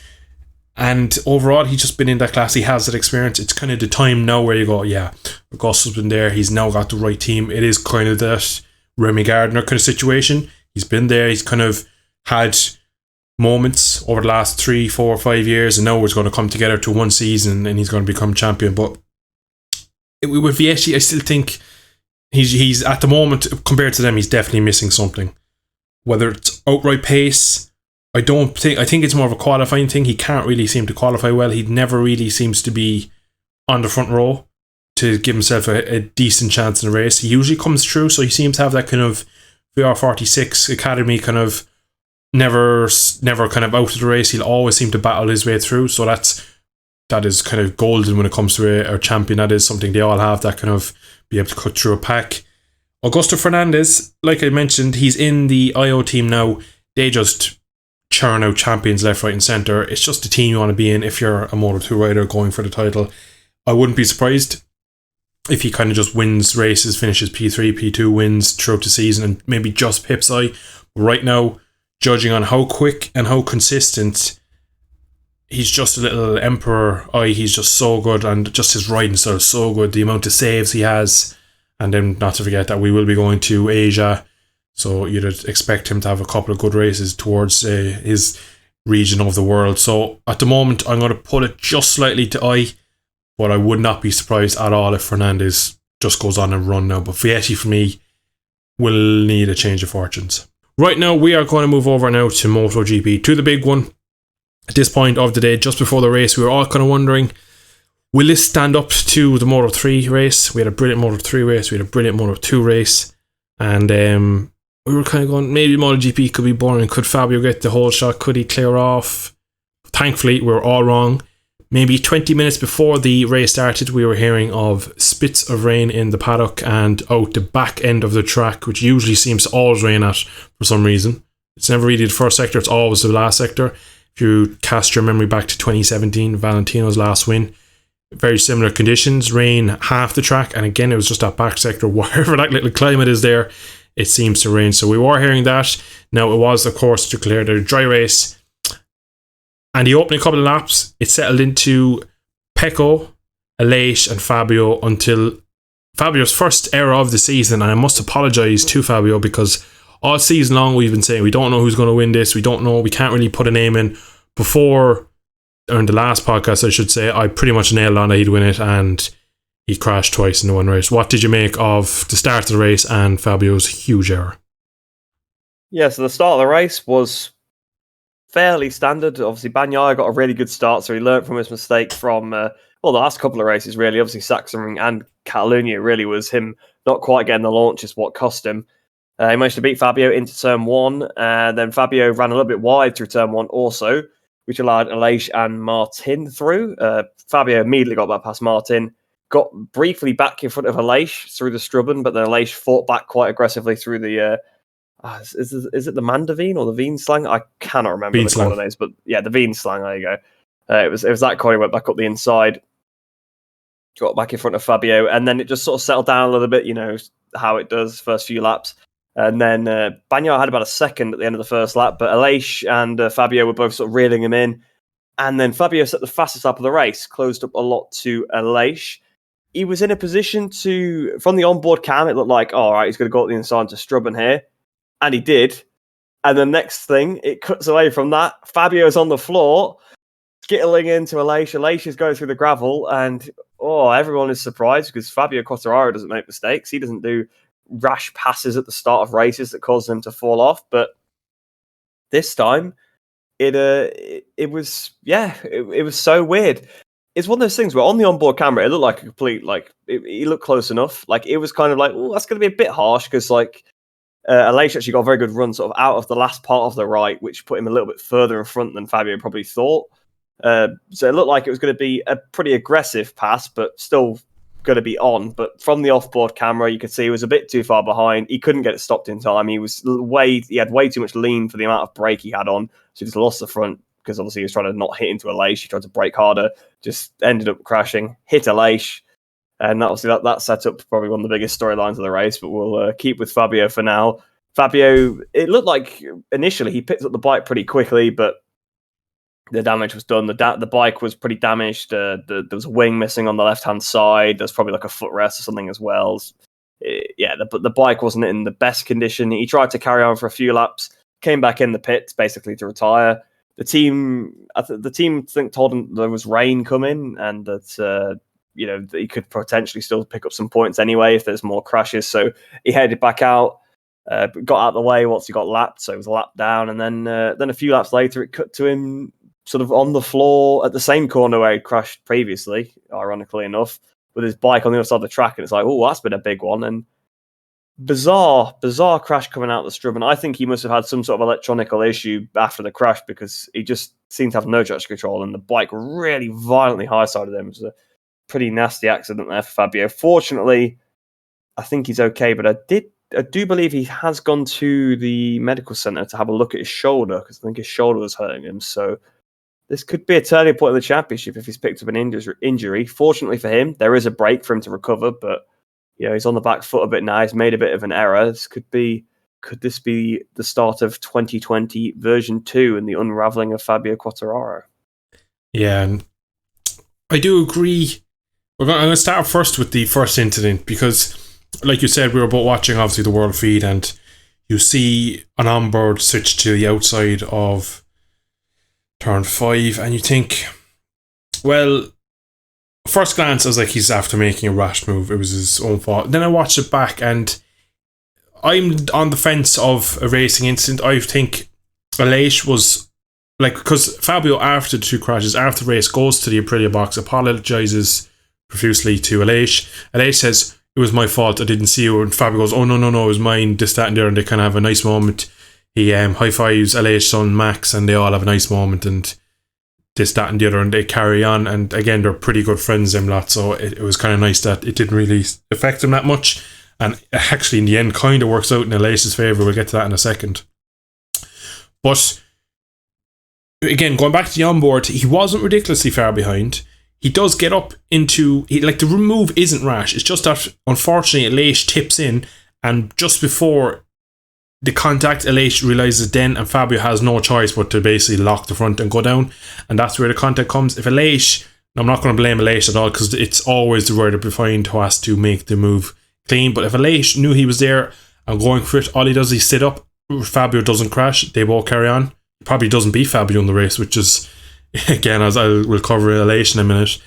Speaker 1: And overall, he's just been in that class. He has that experience. It's kind of the time now where you go, yeah, Augusto's been there. He's now got the right team. It is kind of that Remy Gardner kind of situation. He's been there. He's kind of had moments over the last 3, 4, 5 years, and now it's going to come together to one season and he's going to become champion. But with Vietti, I still think he's at the moment, compared to them, he's definitely missing something. Whether it's outright pace, I think it's more of a qualifying thing. He can't really seem to qualify well. He never really seems to be on the front row to give himself a decent chance in a race. He usually comes through, so he seems to have that kind of VR46 Academy kind of never kind of out of the race. He'll always seem to battle his way through, so that is kind of golden when it comes to a champion. That is something they all have, that kind of be able to cut through a pack. Augusto Fernandez, like I mentioned, he's in the IO team now. They just churn out champions left, right and centre. It's just the team you want to be in if you're a Moto2 rider going for the title. I wouldn't be surprised if he kind of just wins races, finishes P3, P2, wins throughout the season and maybe just pips I. Right now, judging on how quick and how consistent, he's just a little emperor. He's just so good, and just his riding style is so good. The amount of saves he has, and then not to forget that we will be going to Asia, so you'd expect him to have a couple of good races towards his region of the world. So at the moment, I'm going to put it just slightly to I, but I would not be surprised at all if Fernandez just goes on and run now. But Vietti, for me, will need a change of fortunes. Right now, we are going to move over now to MotoGP, to the big one. At this point of the day, just before the race, we were all kind of wondering, will this stand up to the Moto3 race? We had a brilliant Moto3 race, we had a brilliant Moto2 race, and we were kind of going, maybe MotoGP could be boring. Could Fabio get the whole shot? Could he clear off? Thankfully, we were all wrong. Maybe 20 minutes before the race started, we were hearing of spits of rain in the paddock and out the back end of the track, which usually seems to always rain at for some reason. It's never really the first sector, it's always the last sector. If you cast your memory back to 2017, Valentino's last win, very similar conditions, rain half the track, and again, it was just that back sector, wherever that little climate is there, it seems to rain. So we were hearing that. Now, it was, of course, declared a dry race. And the opening couple of laps, it settled into Pecco, Aleix and Fabio until Fabio's first error of the season. And I must apologise to Fabio, because all season long we've been saying we don't know who's going to win this. We don't know. We can't really put a name in. Before, or in the last podcast, I should say, I pretty much nailed on that he'd win it, and he crashed twice in the one race. What did you make of the start of the race and Fabio's huge error?
Speaker 2: Yeah, so the start of the race was fairly standard. Obviously, Bagnaia got a really good start, so he learnt from his mistake from the last couple of races, really. Obviously, Sachsenring and Catalonia, really was him not quite getting the launch is what cost him. He managed to beat Fabio into turn one, and then Fabio ran a little bit wide through turn one also, which allowed Aleix and Martin through. Fabio immediately got back past Martin, got briefly back in front of Aleix through the Strubben, but then Aleix fought back quite aggressively through the is it the Mandavine or the Veenslang? I cannot remember the corner names, but yeah, the Veenslang, there you go. It was that corner, went back up the inside, got back in front of Fabio, and then it just sort of settled down a little bit, you know, how it does first few laps. And then Bagnaia had about a second at the end of the first lap, but Aleix and Fabio were both sort of reeling him in. And then Fabio set the fastest lap of the race, closed up a lot to Aleix. He was in a position to, from the onboard cam, it looked like, all right, he's going to go up the inside to Strubben here. And he did. And the next thing, it cuts away from that. Fabio's on the floor, skittling into Aleix. Aleix is going through the gravel, and everyone is surprised because Fabio Quartararo doesn't make mistakes. He doesn't do rash passes at the start of races that cause them to fall off. But this time, it was so weird. It's one of those things where on the onboard camera, it looked like a complete, he looked close enough. Like, it was kind of like, that's going to be a bit harsh because, Aleix actually got a very good run sort of out of the last part of the right, which put him a little bit further in front than Fabio probably thought. So it looked like it was going to be a pretty aggressive pass, but still going to be on. But from the off-board camera, you could see he was a bit too far behind. He couldn't get it stopped in time. He had way too much lean for the amount of brake he had on, so he just lost the front because obviously he was trying to not hit into Aleix. He tried to brake harder, just ended up crashing, hit Aleix. And obviously that set up probably one of the biggest storylines of the race, but we'll keep with Fabio for now. Fabio, it looked like initially he picked up the bike pretty quickly, but the damage was done. The bike was pretty damaged. There was a wing missing on the left-hand side. There's probably like a footrest or something as well. The bike wasn't in the best condition. He tried to carry on for a few laps, came back in the pits basically to retire. The team told him there was rain coming and that that he could potentially still pick up some points anyway if there's more crashes. So he headed back out, got out of the way once he got lapped. So it was a lap down, and then a few laps later, it cut to him sort of on the floor at the same corner where he crashed previously, ironically enough, with his bike on the other side of the track. And it's like, oh, that's been a big one. And bizarre crash coming out of the scrum. And I think he must have had some sort of electronical issue after the crash, because he just seemed to have no traction control, and the bike really violently high-sided him. It was a pretty nasty accident there for Fabio. Fortunately, I think he's okay, but I do believe he has gone to the medical centre to have a look at his shoulder, because I think his shoulder was hurting him. So this could be a turning point in the championship if he's picked up an injury. Fortunately for him, there is a break for him to recover, but he's on the back foot a bit now. He's made a bit of an error. Could this be the start of 2020 version 2 and the unravelling of Fabio Quartararo?
Speaker 1: Yeah, and I do agree. I'm going to start first with the first incident, because, like you said, we were both watching, obviously, the world feed, and you see an onboard switch to the outside of turn 5, and you think, well, first glance, I was like, he's after making a rash move. It was his own fault. Then I watched it back, and I'm on the fence of a racing incident. I think Aleix was, because Fabio, after the 2 crashes, after the race, goes to the Aprilia box, apologises profusely to Aleix. Aleix says, it was my fault, I didn't see you. And Fabio goes, oh, no, it was mine, this, that, and there. And they kind of have a nice moment. He high-fives Aleix's son, Max, and they all have a nice moment, and this, that, and the other, and they carry on. And again, they're pretty good friends, them lot, so it was kind of nice that it didn't really affect them that much. And actually, in the end, kind of works out in Aleix's favour. We'll get to that in a second. But again, going back to the onboard, he wasn't ridiculously far behind. He does get up into, the move isn't rash. It's just that, unfortunately, Aleix tips in, and just before the contact, Aleix realises then, and Fabio has no choice but to basically lock the front and go down, and that's where the contact comes. If Aleix, I'm not going to blame Aleix at all, because it's always the rider behind who has to make the move clean, but if Aleix knew he was there and going for it, all he does is sit up, Fabio doesn't crash, they both carry on. He probably doesn't beat Fabio in the race, which is, again, as I will cover Aleix in a minute,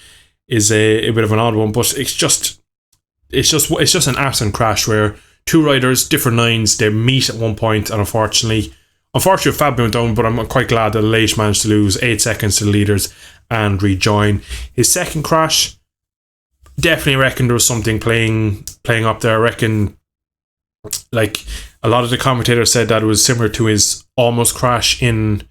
Speaker 1: is a bit of an odd one, but it's just an Assen crash where 2 riders, different lines, they meet at one point, and unfortunately Fabio went down, but I'm quite glad that Aleix managed to lose 8 seconds to the leaders and rejoin. His second crash, definitely reckon there was something playing up there. I reckon, a lot of the commentators said that it was similar to his almost crash in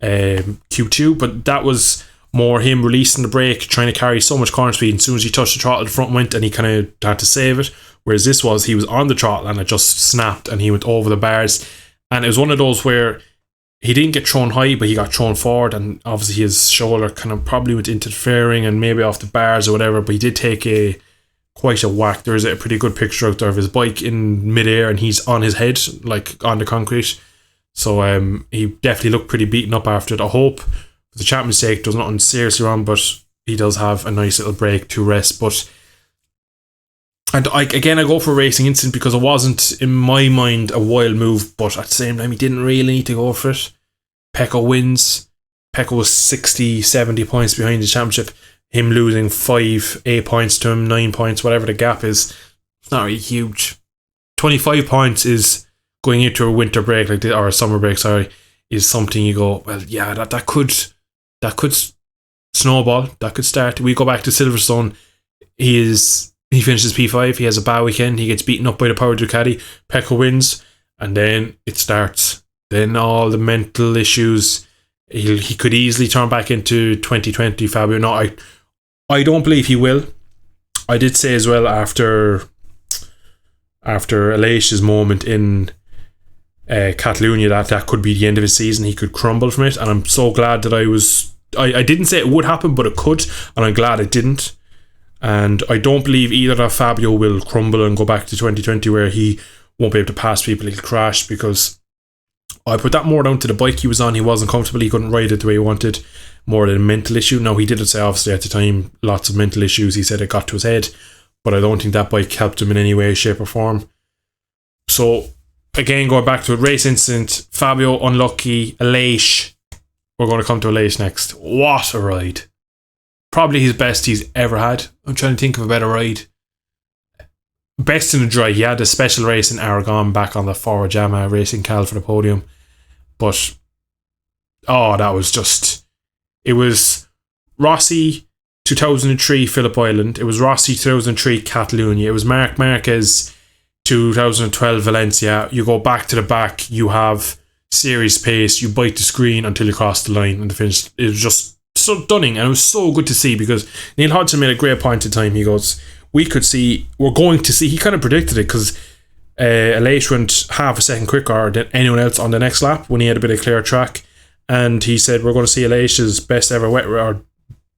Speaker 1: Q2, but that was more him releasing the brake, trying to carry so much corner speed, and as soon as he touched the throttle, the front went, and he kind of had to save it. Whereas this was, he was on the throttle and it just snapped and he went over the bars. And it was one of those where he didn't get thrown high, but he got thrown forward, and obviously his shoulder kind of probably went into the fairing and maybe off the bars or whatever, but he did take quite a whack. There's a pretty good picture out there of his bike in midair, and he's on his head, on the concrete. So he definitely looked pretty beaten up after it. I hope, for the champion's sake, there's nothing seriously wrong, but he does have a nice little break to rest. And I go for a racing incident because it wasn't, in my mind, a wild move, but at the same time, he didn't really need to go for it. Pecco wins. Pecco was 60, 70 points behind the championship. Him losing 5, 8 points to him, 9 points, whatever the gap is, it's not really huge. 25 points is going into a winter break, or a summer break, is something you go, well, yeah, that could snowball, that could start. We go back to Silverstone. He finishes P5, he has a bad weekend, he gets beaten up by the Power Ducati, Pecco wins, and then it starts. Then all the mental issues, he could easily turn back into 2020 Fabio. No, I don't believe he will. I did say as well after Aleix's moment in Catalonia that could be the end of his season. He could crumble from it, and I'm so glad that I didn't say it would happen, but it could, and I'm glad it didn't. And I don't believe either that Fabio will crumble and go back to 2020 where he won't be able to pass people, he'll crash, because I put that more down to the bike he was on. He wasn't comfortable, he couldn't ride it the way he wanted, more than a mental issue. Now, he did say obviously at the time lots of mental issues, he said it got to his head, but I don't think that bike helped him in any way, shape or form. So again, going back to a race incident, Fabio unlucky. Aleix, we're going to come to Aleix next. What a ride. probably his best he's ever had. I'm trying to think of a better ride. Best in the dry. He had a special race in Aragon back on the Forward Jama racing Cal for the podium. But, that was just... It was Rossi 2003 Phillip Island. It was Rossi 2003 Catalunya. It was Marc Marquez 2012 Valencia. You go back to the back, you have series pace, you bite the screen until you cross the line and the finish. It was just so stunning, and it was so good to see, because Neil Hodgson made a great point in time. He goes, we're going to see, he kind of predicted it, because Aleix went half a second quicker than anyone else on the next lap when he had a bit of clear track, and he said we're going to see Aleix's best ever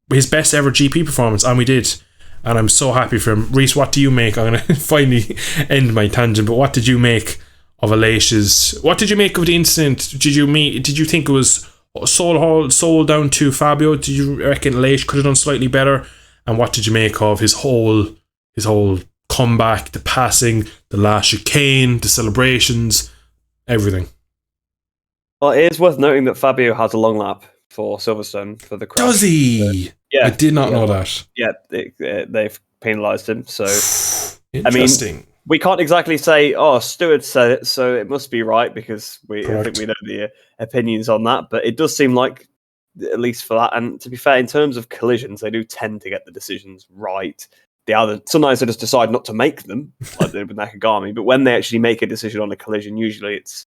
Speaker 1: his best ever GP performance, and we did. And I'm so happy for him. Rhys, what do you make? I'm going to finally end my tangent, but what did you make of Aleix's... What did you make of the incident? Did you think it was sold down to Fabio? Did you reckon Aleix could have done slightly better? And what did you make of his whole comeback, the passing, the last chicane, the celebrations, everything?
Speaker 2: Well, it is worth noting that Fabio has a long lap for Silverstone for the crash.
Speaker 1: Does he?
Speaker 2: Yeah,
Speaker 1: I did not know that.
Speaker 2: Yeah, they've penalised him. So,
Speaker 1: interesting.
Speaker 2: I mean, we can't exactly say, Stewart said it, so it must be right, because I think we know the opinions on that. But it does seem like, at least for that, and to be fair, in terms of collisions, they do tend to get the decisions right. Sometimes they just decide not to make them, like they did with Nakagami. But when they actually make a decision on a collision, usually it's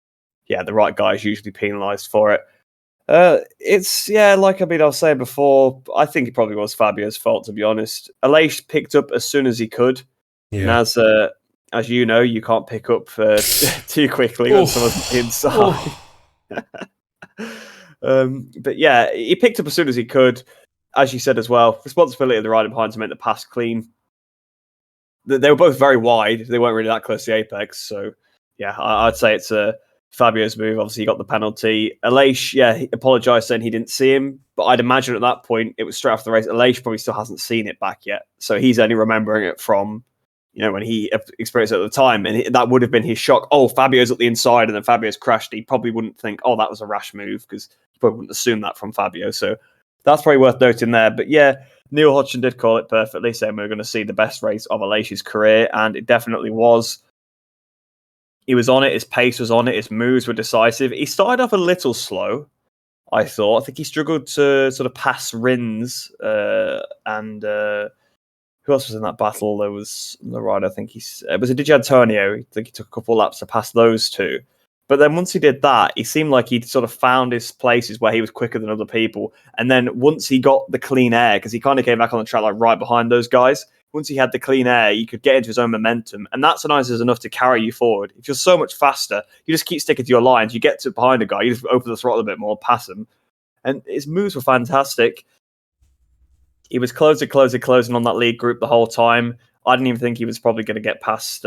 Speaker 2: the right guy is usually penalised for it. Like I was saying before, I think it probably was Fabio's fault, to be honest. Aleix picked up as soon as he could, and as you know, you can't pick up too quickly when someone's inside. But yeah, he picked up as soon as he could, as you said as well. Responsibility of the rider behind to make the pass clean. They were both very wide; they weren't really that close to the apex. So yeah, I'd say it's Fabio's move. Obviously, he got the penalty. Aleix, he apologised saying he didn't see him, but I'd imagine at that point it was straight after the race. Aleix probably still hasn't seen it back yet, so he's only remembering it from when he experienced it at the time, and that would have been his shock. Oh, Fabio's at the inside, and then Fabio's crashed. He probably wouldn't think, oh, that was a rash move, because he probably wouldn't assume that from Fabio. So that's probably worth noting there. But yeah, Neil Hodgson did call it perfectly, saying we were going to see the best race of Aleix's career, and it definitely was. He was on it, his pace was on it, his moves were decisive. He started off a little slow, I thought. I think he struggled to sort of pass Rins, and who else was in that battle? There was on the right, I think it was a Di Antonio. I think he took a couple of laps to pass those two. But then once he did that, he seemed like he'd sort of found his places where he was quicker than other people. And then once he got the clean air, because he kind of came back on the track like right behind those guys, once he had the clean air, he could get into his own momentum. And that sometimes is enough to carry you forward. If you're so much faster, you just keep sticking to your lines. You get to behind a guy, you just open the throttle a bit more, pass him. And his moves were fantastic. He was closing on that lead group the whole time. I didn't even think he was probably going to get past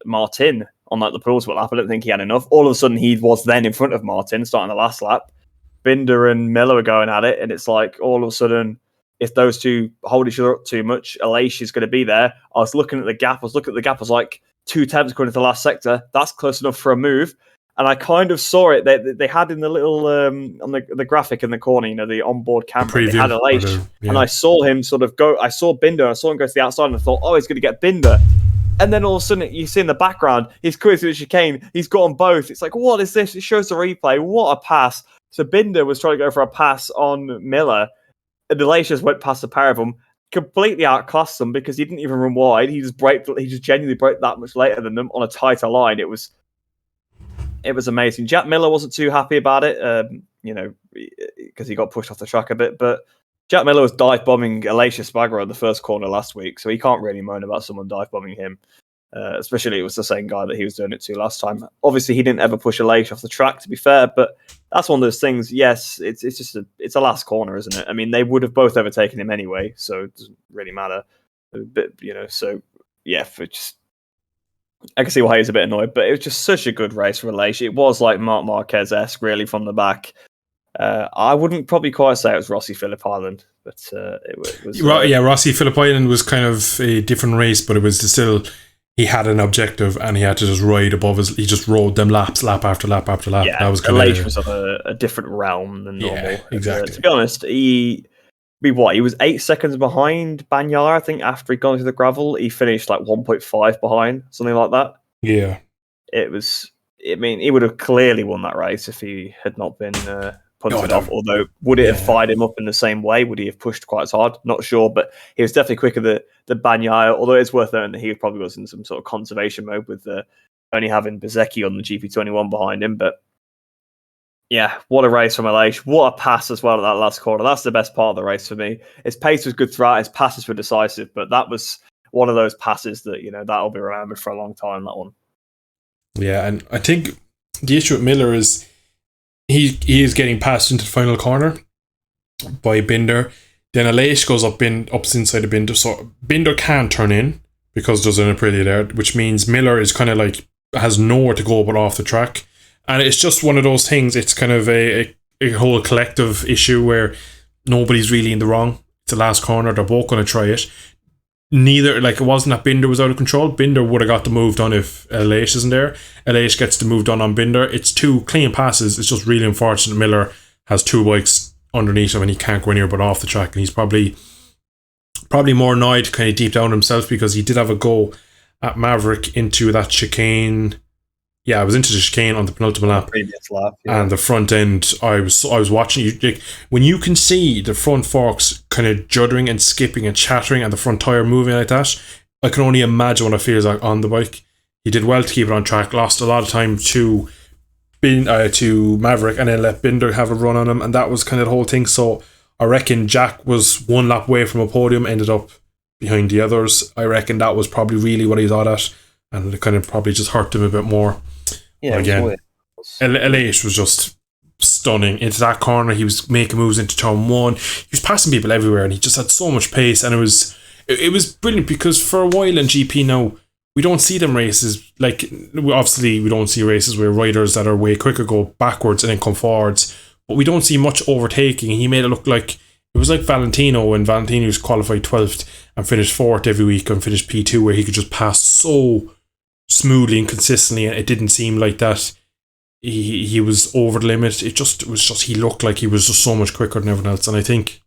Speaker 2: Martin on the penultimate lap. I didn't think he had enough. All of a sudden, he was then in front of Martin, starting the last lap. Binder and Miller were going at it, and it's like all of a sudden, if those two hold each other up too much, Aleix is going to be there. I was looking at the gap. I was like 2 tenths going into the last sector. That's close enough for a move. And I kind of saw it. They had in the little on the graphic in the corner, the onboard camera, they had Aleix, and I saw him sort of go. I saw Binder. I saw him go to the outside, and I thought, oh, he's going to get Binder. And then all of a sudden, you see in the background, he's coming through the chicane. He's got them both. It's like, what is this? It shows the replay. What a pass! So Binder was trying to go for a pass on Miller, and Aleix just went past the pair of them, completely outclassed them because he didn't even run wide. He just genuinely broke that much later than them on a tighter line. It was amazing. Jack Miller wasn't too happy about it, because he got pushed off the track a bit. But Jack Miller was dive bombing Aleix Espargaro in the first corner last week, so he can't really moan about someone dive bombing him. Especially it was the same guy that he was doing it to last time. Obviously, he didn't ever push Aleix off the track, to be fair, but that's one of those things. Yes, it's just a last corner, isn't it? I mean, they would have both overtaken him anyway, so it doesn't really matter. But so yeah, I can see why he's a bit annoyed, but it was just such a good race for Aleix. It was like Marc Marquez-esque, really, from the back. I wouldn't probably quite say it was Rossi Phillip Island, but it was.
Speaker 1: Rossi Phillip Island was kind of a different race, but it was still. He had an objective, and he had to just ride above he just rode them laps, lap after lap after lap.
Speaker 2: Yeah,
Speaker 1: that was
Speaker 2: Aleix was of a different realm than normal.
Speaker 1: Yeah, exactly.
Speaker 2: To be honest, he He was 8 seconds behind Bagnaia, I think, after he'd gone to the gravel. He finished like 1.5 behind, something like that.
Speaker 1: Yeah.
Speaker 2: It was, I mean, he would have clearly won that race if he had not been punted off. Although, would it have fired him up in the same way? Would he have pushed quite as hard? Not sure, but he was definitely quicker than Bagnaia. Although it's worth noting that he probably was in some sort of conservation mode with only having Bezzecchi on the GP21 behind him. But yeah, what a race from Aleix. What a pass as well at that last corner. That's the best part of the race for me. His pace was good throughout. His passes were decisive, but that was one of those passes that, that'll be remembered for a long time, that one.
Speaker 1: Yeah, and I think the issue with Miller is he is getting passed into the final corner by Binder. Then Aleix goes up inside the Binder. So Binder can't turn in because there's an Aprilia there, which means Miller is kind of like has nowhere to go but off the track. And it's just one of those things. It's kind of a whole collective issue where nobody's really in the wrong. It's the last corner. They're both going to try it. Neither, like, it wasn't that Binder was out of control. Binder would have got the move done if Aleix isn't there. Aleix gets the move done on Binder. It's two clean passes. It's just really unfortunate Miller has two bikes underneath him and he can't go anywhere but off the track. And he's probably more annoyed kind of deep down himself because he did have a go at Maverick into that chicane. Yeah, I was into the chicane on the penultimate lap.
Speaker 2: Previous lap, yeah.
Speaker 1: And the front end, I was watching you. Like, when you can see the front forks kind of juddering and skipping and chattering and the front tyre moving like that, I can only imagine what it feels like on the bike. He did well to keep it on track, lost a lot of time to Maverick and then let Binder have a run on him, and that was kind of the whole thing. So I reckon Jack was one lap away from a podium, ended up behind the others. I reckon that was probably really what he thought at, and it kind of probably just hurt him a bit more.
Speaker 2: Yeah,
Speaker 1: again, Aleix was just stunning into that corner. He was making moves into turn one. He was passing people everywhere, and he just had so much pace. And it was brilliant because for a while in GP now, we don't see them races. Like, obviously, we don't see races where riders that are way quicker go backwards and then come forwards. But we don't see much overtaking. He made it look like it was like Valentino when Valentino was qualified 12th and finished 4th every week and finished P2, where he could just pass so smoothly and consistently, and it didn't seem like that he was over the limit. It was just he looked like he was just so much quicker than everyone else. And I think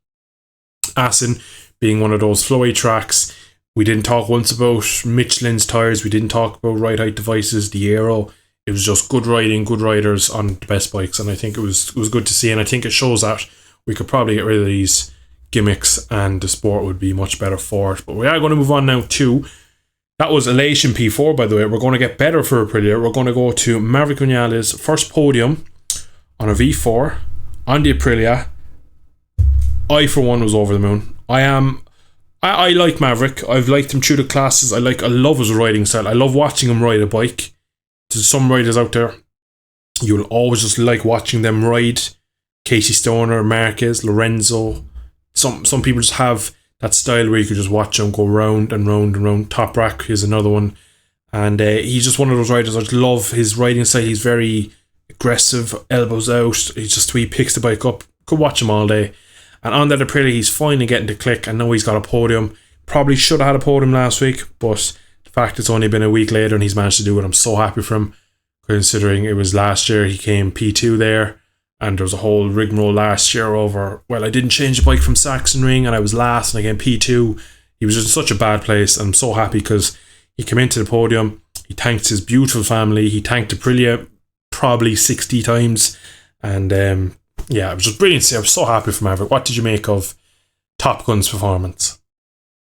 Speaker 1: Assen being one of those flowy tracks, we didn't talk once about Michelin's tyres, we didn't talk about ride height devices, the aero. It was just good riding, good riders on the best bikes, and I think it was good to see, and I think it shows that we could probably get rid of these gimmicks and the sport would be much better for it. But we are going to move on now to, that was Aleix in P4, by the way. We're going to get better for Aprilia. We're going to go to Maverick Viñales' first podium on a V4 on the Aprilia. I, for one, was over the moon. I like Maverick. I've liked him through the classes. I love his riding style. I love watching him ride a bike. There's some riders out there, you'll always just like watching them ride. Casey Stoner, Marquez, Lorenzo. Some people just have that style where you could just watch him go round and round and round. Top Rack is another one. And he's just one of those riders. I just love his riding style. He's very aggressive, elbows out. He picks the bike up. Could watch him all day. And on that Aprilia, he's finally getting to click. I know he's got a podium. Probably should have had a podium last week, but the fact it's only been a week later and he's managed to do it, I'm so happy for him. Considering it was last year, he came P2 there. And there was a whole rigmarole last year over, well, I didn't change the bike from Sachsenring and I was last and I came P2. He was in such a bad place, and I'm so happy because he came into the podium, he thanked his beautiful family, he thanked Aprilia probably 60 times, and yeah, it was just brilliant to see. I was so happy for Maverick. What did you make of Top Gun's performance?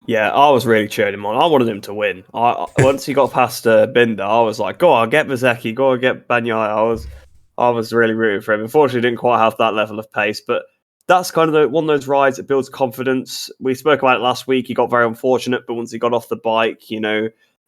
Speaker 2: Yeah, I was really cheering him on. I wanted him to win. Once he got past Binder, I was like, go on, get Bezzecchi, go on, get Bagnaia. I was really rooting for him. Unfortunately, didn't quite have that level of pace, but that's kind of one of those rides that builds confidence. We spoke about it last week. He got very unfortunate, but once he got off the bike, you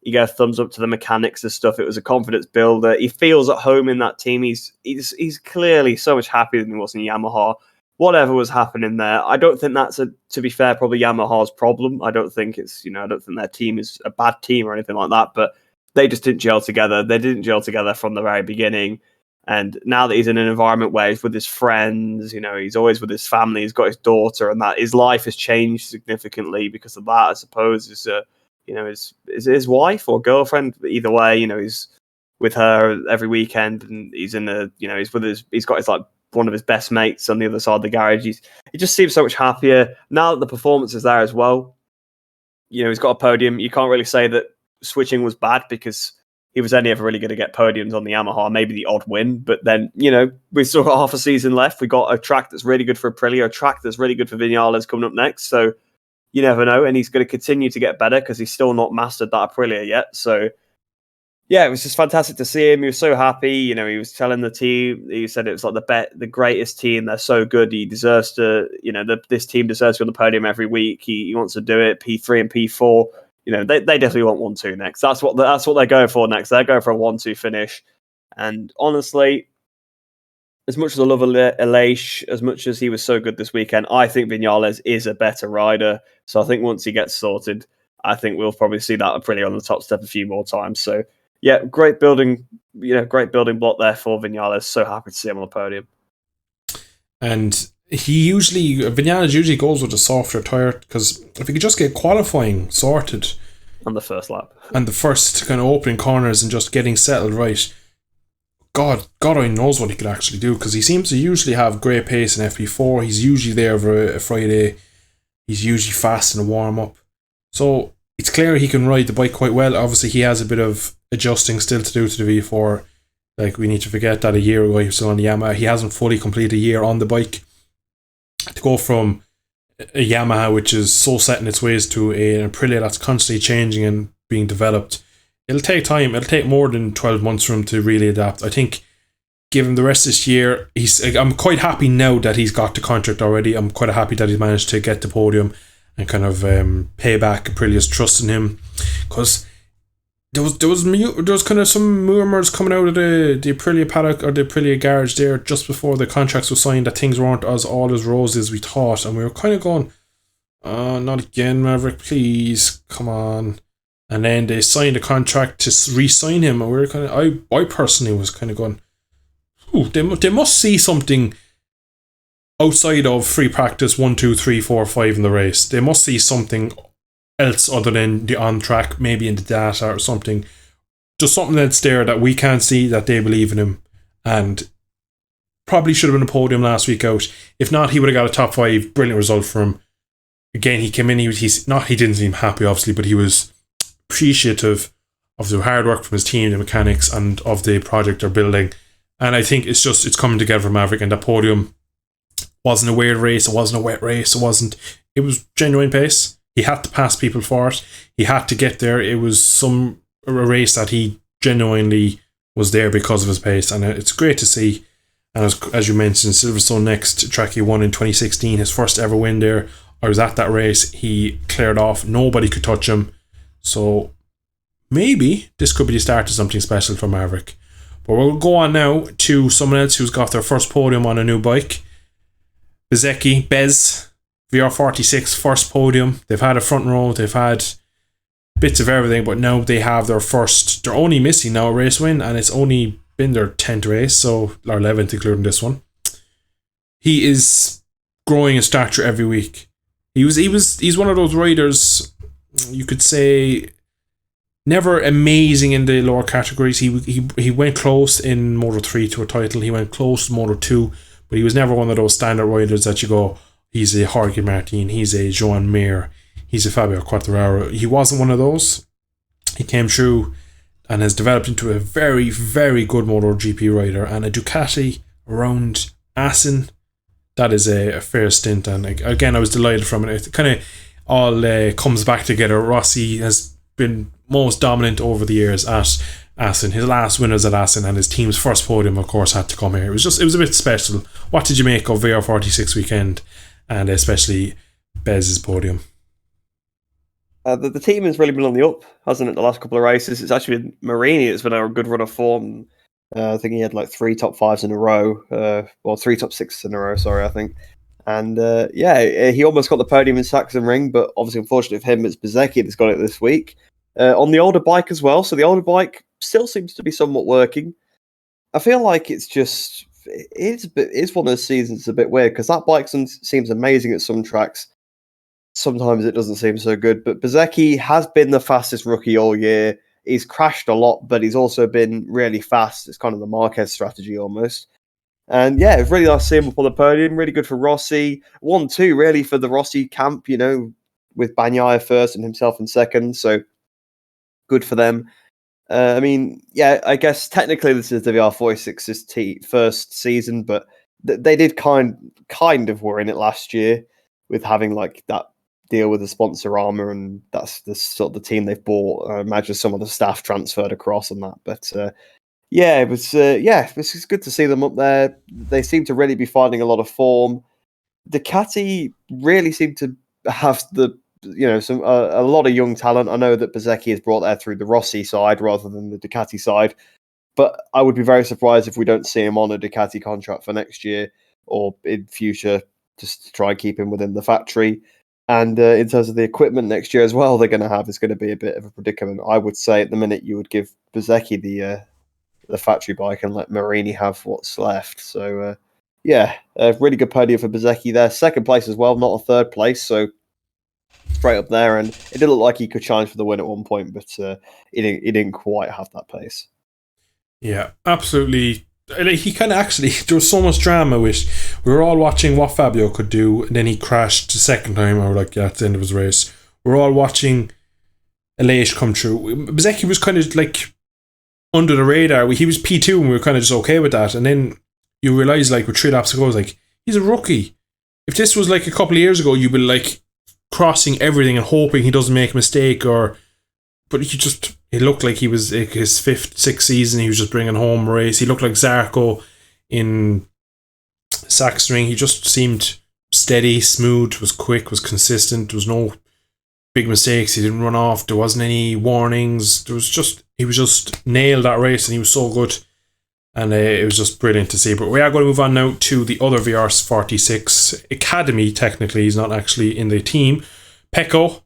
Speaker 2: get a thumbs up to the mechanics and stuff. It was a confidence builder. He feels at home in that team. He's clearly so much happier than he was in Yamaha. Whatever was happening there, I don't think that's to be fair, probably Yamaha's problem. I don't think I don't think their team is a bad team or anything like that, but they just didn't gel together. They didn't gel together from the very beginning. And now that he's in an environment where he's with his friends, he's always with his family, he's got his daughter, and that his life has changed significantly because of that, I suppose. Is his wife or girlfriend, either way, he's with her every weekend, and he's in he's got his like one of his best mates on the other side of the garage. He just seems so much happier now that the performance is there as well. He's got a podium. You can't really say that switching was bad because he was only ever really going to get podiums on the Yamaha, maybe the odd win. But then, we've still got half a season left. We got a track that's really good for Aprilia, a track that's really good for Vinales coming up next. So you never know. And he's going to continue to get better because he's still not mastered that Aprilia yet. So yeah, it was just fantastic to see him. He was so happy. He was telling the team, he said it was like the greatest team. They're so good. He deserves to, this team deserves to be on the podium every week. He wants to do it. P3 and P4. They definitely want 1-2 next. That's what they're going for next. They're going for a 1-2 finish. And honestly, as much as I love Aleix, as much as he was so good this weekend, I think Vinales is a better rider. So I think once he gets sorted, I think we'll probably see that Aprilia on the top step a few more times. So yeah, great building block there for Vinales. So happy to see him on the podium.
Speaker 1: And Vinales usually goes with a softer tyre, because if he could just get qualifying sorted
Speaker 2: on the first lap
Speaker 1: and the first kind of opening corners and just getting settled right, God only knows what he could actually do, because he seems to usually have great pace in FP4. He's usually there for a Friday. He's usually fast in a warm-up. So it's clear he can ride the bike quite well. Obviously, he has a bit of adjusting still to do to the V4. Like, we need to forget that a year ago he was still on the Yamaha. He hasn't fully completed a year on the bike. To go from a Yamaha, which is so set in its ways, to an Aprilia that's constantly changing and being developed, it'll take time. It'll take more than 12 months for him to really adapt. I think, given the rest of this year, I'm quite happy now that he's got the contract already. I'm quite happy that he's managed to get the podium and kind of pay back Aprilia's trust in him, because there was kind of some murmurs coming out of the Aprilia paddock or the Aprilia garage there just before the contracts were signed that things weren't all as rosy as we thought, and we were kind of going, not again, Maverick, please, come on. And then they signed a contract to re-sign him, and we were kind of, I personally was kind of going, ooh, they must see something outside of free practice 1, 2, 3, 4, 5 in the race. They must see something else other than the on track, maybe in the data or something. Just something that's there that we can't see, that they believe in him. And probably should have been a podium last week out. If not, he would have got a top 5. Brilliant result for him. Again, he came in, he didn't seem happy, obviously, but he was appreciative of the hard work from his team, the mechanics, and of the project they're building. And I think it's coming together for Maverick, and that podium wasn't a weird race, it wasn't a wet race, it was genuine pace. He had to pass people for it. He had to get there. It was a race that he genuinely was there because of his pace, and it's great to see. And as you mentioned, Silverstone next, track he won in 2016, his first ever win there. I was at that race. He cleared off. Nobody could touch him. So maybe this could be the start of something special for Maverick. But we'll go on now to someone else who's got their first podium on a new bike. Bez, VR46 first podium. They've had a front row. They've had bits of everything, but now they have their first. They're only missing now a race win, and it's only been their 10th race, so or 11th including this one. He is growing in stature every week. He's one of those riders, you could say, never amazing in the lower categories. He went close in Moto 3 to a title. He went close to Moto 2, but he was never one of those standard riders that you go, he's a Jorge Martin, he's a Joan Mir, he's a Fabio Quartararo. He wasn't one of those. He came through and has developed into a very, very good MotoGP rider, and a Ducati around Assen. That is a fair stint, and again, I was delighted from it. It kind of all comes back together. Rossi has been most dominant over the years at Assen. His last win was at Assen, and his team's first podium, of course, had to come here. It was a bit special. What did you make of VR46 weekend, and especially Bez's podium?
Speaker 2: The team has really been on the up, hasn't it, the last couple of races? It's actually been Marini that's been a good run of form. I think he had like 3 top 5s in a row. 3 top 6s in a row, sorry, I think. And he almost got the podium in Sachsenring, but obviously, unfortunately for him, it's Bezzecchi that's got it this week. On the older bike as well, so the older bike still seems to be somewhat working. I feel like it's one of those seasons that's a bit weird, because that bike seems amazing at some tracks. Sometimes it doesn't seem so good, but Bezzecchi has been the fastest rookie all year. He's crashed a lot, but he's also been really fast. It's kind of the Marquez strategy almost. And yeah, it was really nice to see him up on the podium. Really good for Rossi. 1-2 really for the Rossi camp, with Bagnaia first and himself in second. So good for them. I mean, yeah, I guess technically this is the VR46's first season, but they did kind of were in it last year with having like that deal with the sponsor armor, and that's the sort of the team they've bought. I imagine some of the staff transferred across on that, but yeah, it was good to see them up there. They seem to really be finding a lot of form. Ducati really seem to have some a lot of young talent. I know that Bezzecchi is brought there through the Rossi side rather than the Ducati side, but I would be very surprised if we don't see him on a Ducati contract for next year or in future, just to try and keep him within the factory. And in terms of the equipment next year as well, they're going to have is going to be a bit of a predicament. I would say at the minute you would give Bezzecchi the factory bike and let Marini have what's left. So a really good podium for Bezzecchi there. Second place as well, not a third place. So straight up there, and it did look like he could challenge for the win at one point, but he didn't quite have that pace.
Speaker 1: Yeah, absolutely. Like, he kind of actually, there was so much drama with, we were all watching what Fabio could do, and then he crashed the second time, and we're like, yeah, it's the end of his race. We're all watching Aleix come through. Bezzecchi was kind of like under the radar. He was P2 and we were kind of just okay with that, and then you realise, like, with 3 laps to go, like, he's a rookie. If this was like a couple of years ago, you'd be like crossing everything and hoping he doesn't make a mistake, but he looked like he was like his 5th, 6th season. He was just bringing home a race. He looked like Zarco in Sachsenring. He just seemed steady, smooth, was quick, was consistent. There was no big mistakes. He didn't run off. There wasn't any warnings. He was just nailed that race, and he was so good. And it was just brilliant to see. But we are going to move on now to the other VR46 Academy. Technically, he's not actually in the team. Pecco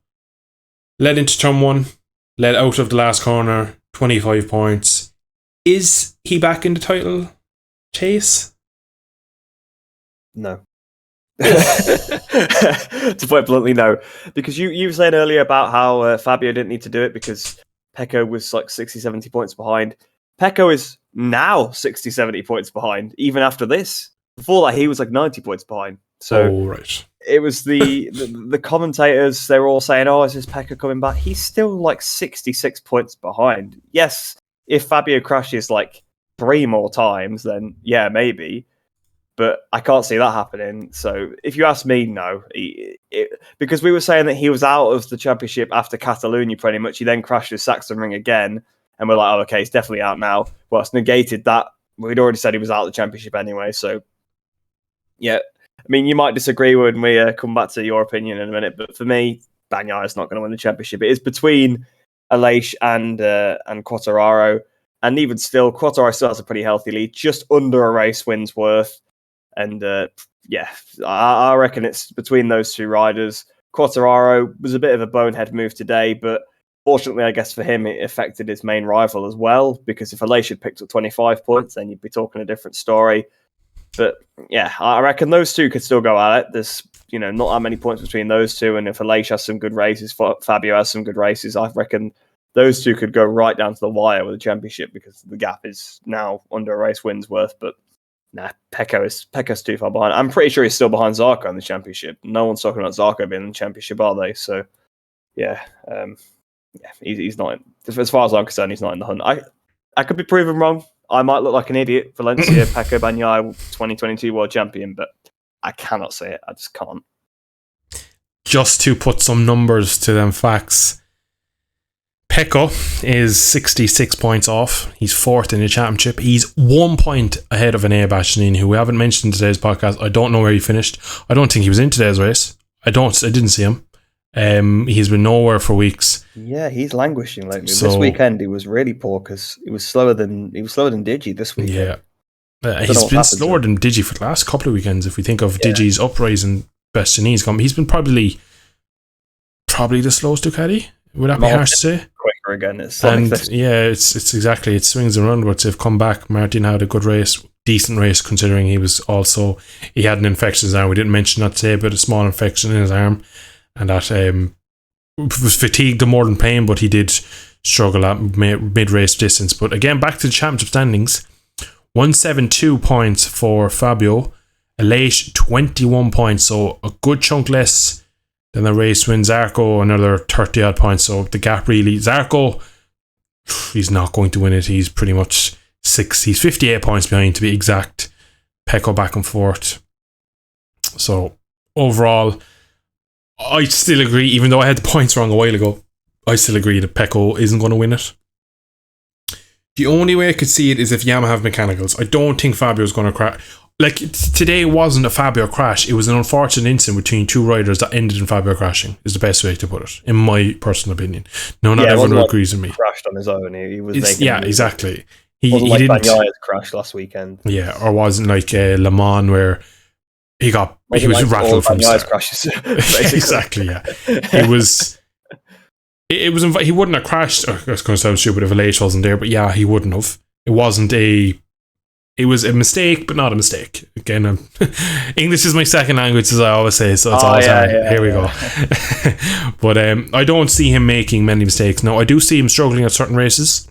Speaker 1: led into turn 1, led out of the last corner, 25 points. Is he back in the title chase?
Speaker 2: No. To put it bluntly, no. Because you were saying earlier about how Fabio didn't need to do it because Pecco was like 60, 70 points behind. Pecco is now 60, 70 points behind, even after this. Before that, he was like 90 points behind. So
Speaker 1: right.
Speaker 2: It was the commentators, they were all saying, oh, is this Pecco coming back? He's still like 66 points behind. Yes, if Fabio crashes like 3 more times, then yeah, maybe. But I can't see that happening. So if you ask me, no. Because we were saying that he was out of the championship after Catalonia pretty much. He then crashed with Sachsenring again. And we're like, oh, okay, he's definitely out now. Well, it's negated that. We'd already said he was out of the championship anyway. So, yeah. I mean, you might disagree when we come back to your opinion in a minute. But for me, Bagnaia is not going to win the championship. It is between Aleix and Quartararo. And even still, Quartararo still has a pretty healthy lead. Just under a race wins worth. And I reckon it's between those 2 riders. Quartararo was a bit of a bonehead move today, but fortunately, I guess for him, it affected his main rival as well, because if Aleix had picked up 25 points, then you'd be talking a different story. But yeah, I reckon those 2 could still go at it. There's not that many points between those 2, and if Aleix has some good races, Fabio has some good races, I reckon those 2 could go right down to the wire with the championship, because the gap is now under a race wins worth. But nah, Pecco's too far behind. I'm pretty sure he's still behind Zarco in the championship. No one's talking about Zarco being in the championship, are they? So yeah. He's not. As far as I'm concerned, he's not in the hunt. I could be proven wrong. I might look like an idiot. Valencia, Pecco Bagnaia, 2022 world champion, but I cannot say it. I just can't.
Speaker 1: Just to put some numbers to them facts, Pecco is 66 points off. He's 4th in the championship. He's 1 point ahead of Enea Bastianini, who we haven't mentioned in today's podcast. I don't know where he finished. I don't think he was in today's race. I didn't see him. He's been nowhere for weeks.
Speaker 2: Yeah, he's languishing lately. This weekend he was really poor because he was slower than Digi this weekend.
Speaker 1: Yeah, he's been slower than Digi for the last couple of weekends. If we think of Digi's uprising, Bastianini's come, he's been probably the slowest Ducati. Would that be harsh to say?
Speaker 2: Quicker again, it's
Speaker 1: exactly, it swings and roundabouts. They've come back. Martin had a good race, decent race considering he had an infection in his arm. We didn't mention that today, but a small infection in his arm. And that was fatigued more than pain, but he did struggle at mid-race distance. But again, back to the championship standings. 172 points for Fabio. Elate 21 points, so a good chunk less than the race win. Zarco another 30 odd points, so the gap really. Zarco, he's not going to win it. He's pretty much he's 58 points behind to be exact. Pecco back and forth. So overall, I still agree, even though I had the points wrong a while ago, I still agree that Pecco isn't going to win it. The only way I could see it is if Yamaha have mechanicals. I don't think Fabio's going to crash. Like, today wasn't a Fabio crash. It was an unfortunate incident between two riders that ended in Fabio crashing, is the best way to put it, in my personal opinion. No, not everyone agrees with me.
Speaker 2: He crashed on his own. He was
Speaker 1: exactly.
Speaker 2: He wasn't like Bagnaia crashed last weekend.
Speaker 1: Yeah, or wasn't like Le Mans where he was rattled from
Speaker 2: Bagnaia's crashes.
Speaker 1: Exactly, yeah. It was he wouldn't have crashed. Oh, that's going to sound stupid if Elate wasn't there, but yeah, he wouldn't have. It was a mistake, but not a mistake. Again, English is my second language, as I always say, so it's always here we go. But I don't see him making many mistakes. No, I do see him struggling at certain races.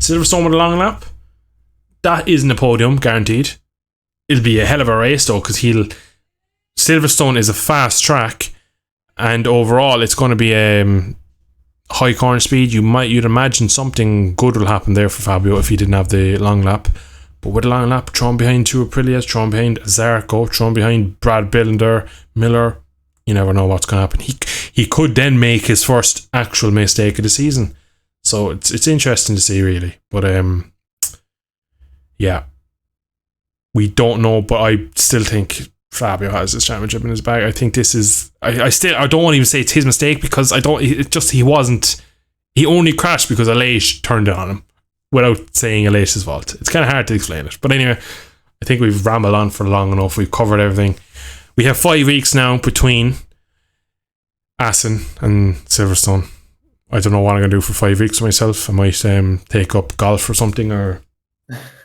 Speaker 1: Silverstone with a long lap, that isn't a podium, guaranteed. It'll be a hell of a race though, because Silverstone is a fast track, and overall it's going to be high corner speed. You'd imagine something good will happen there for Fabio if he didn't have the long lap. But with a long lap, thrown behind two Aprilias, thrown behind Zarco, thrown behind Brad Miller, you never know what's going to happen. He could then make his first actual mistake of the season. So it's interesting to see, really. But yeah, we don't know. But I still think Fabio has this championship in his bag. I think this is. I don't want to even say it's his mistake, because he wasn't. He only crashed because Elate turned it on him, without saying Elate's fault. It's kind of hard to explain it. But anyway, I think we've rambled on for long enough. We've covered everything. We have 5 weeks now between Assen and Silverstone. I don't know what I'm going to do for 5 weeks myself. I might take up golf or something, or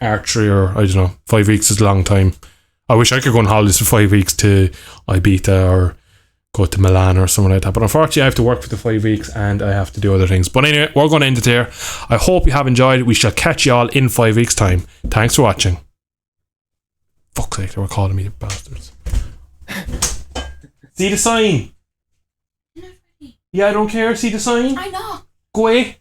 Speaker 1: archery, or I don't know. 5 weeks is a long time. I wish I could go on holidays for 5 weeks to Ibiza or go to Milan or something like that. But unfortunately, I have to work for the 5 weeks and I have to do other things. But anyway, we're going to end it there. I hope you have enjoyed. We shall catch you all in 5 weeks' time. Thanks for watching. Fuck's sake, they were calling me bastards. See the sign? Yeah, I don't care. See the sign?
Speaker 3: I know.
Speaker 1: Go away.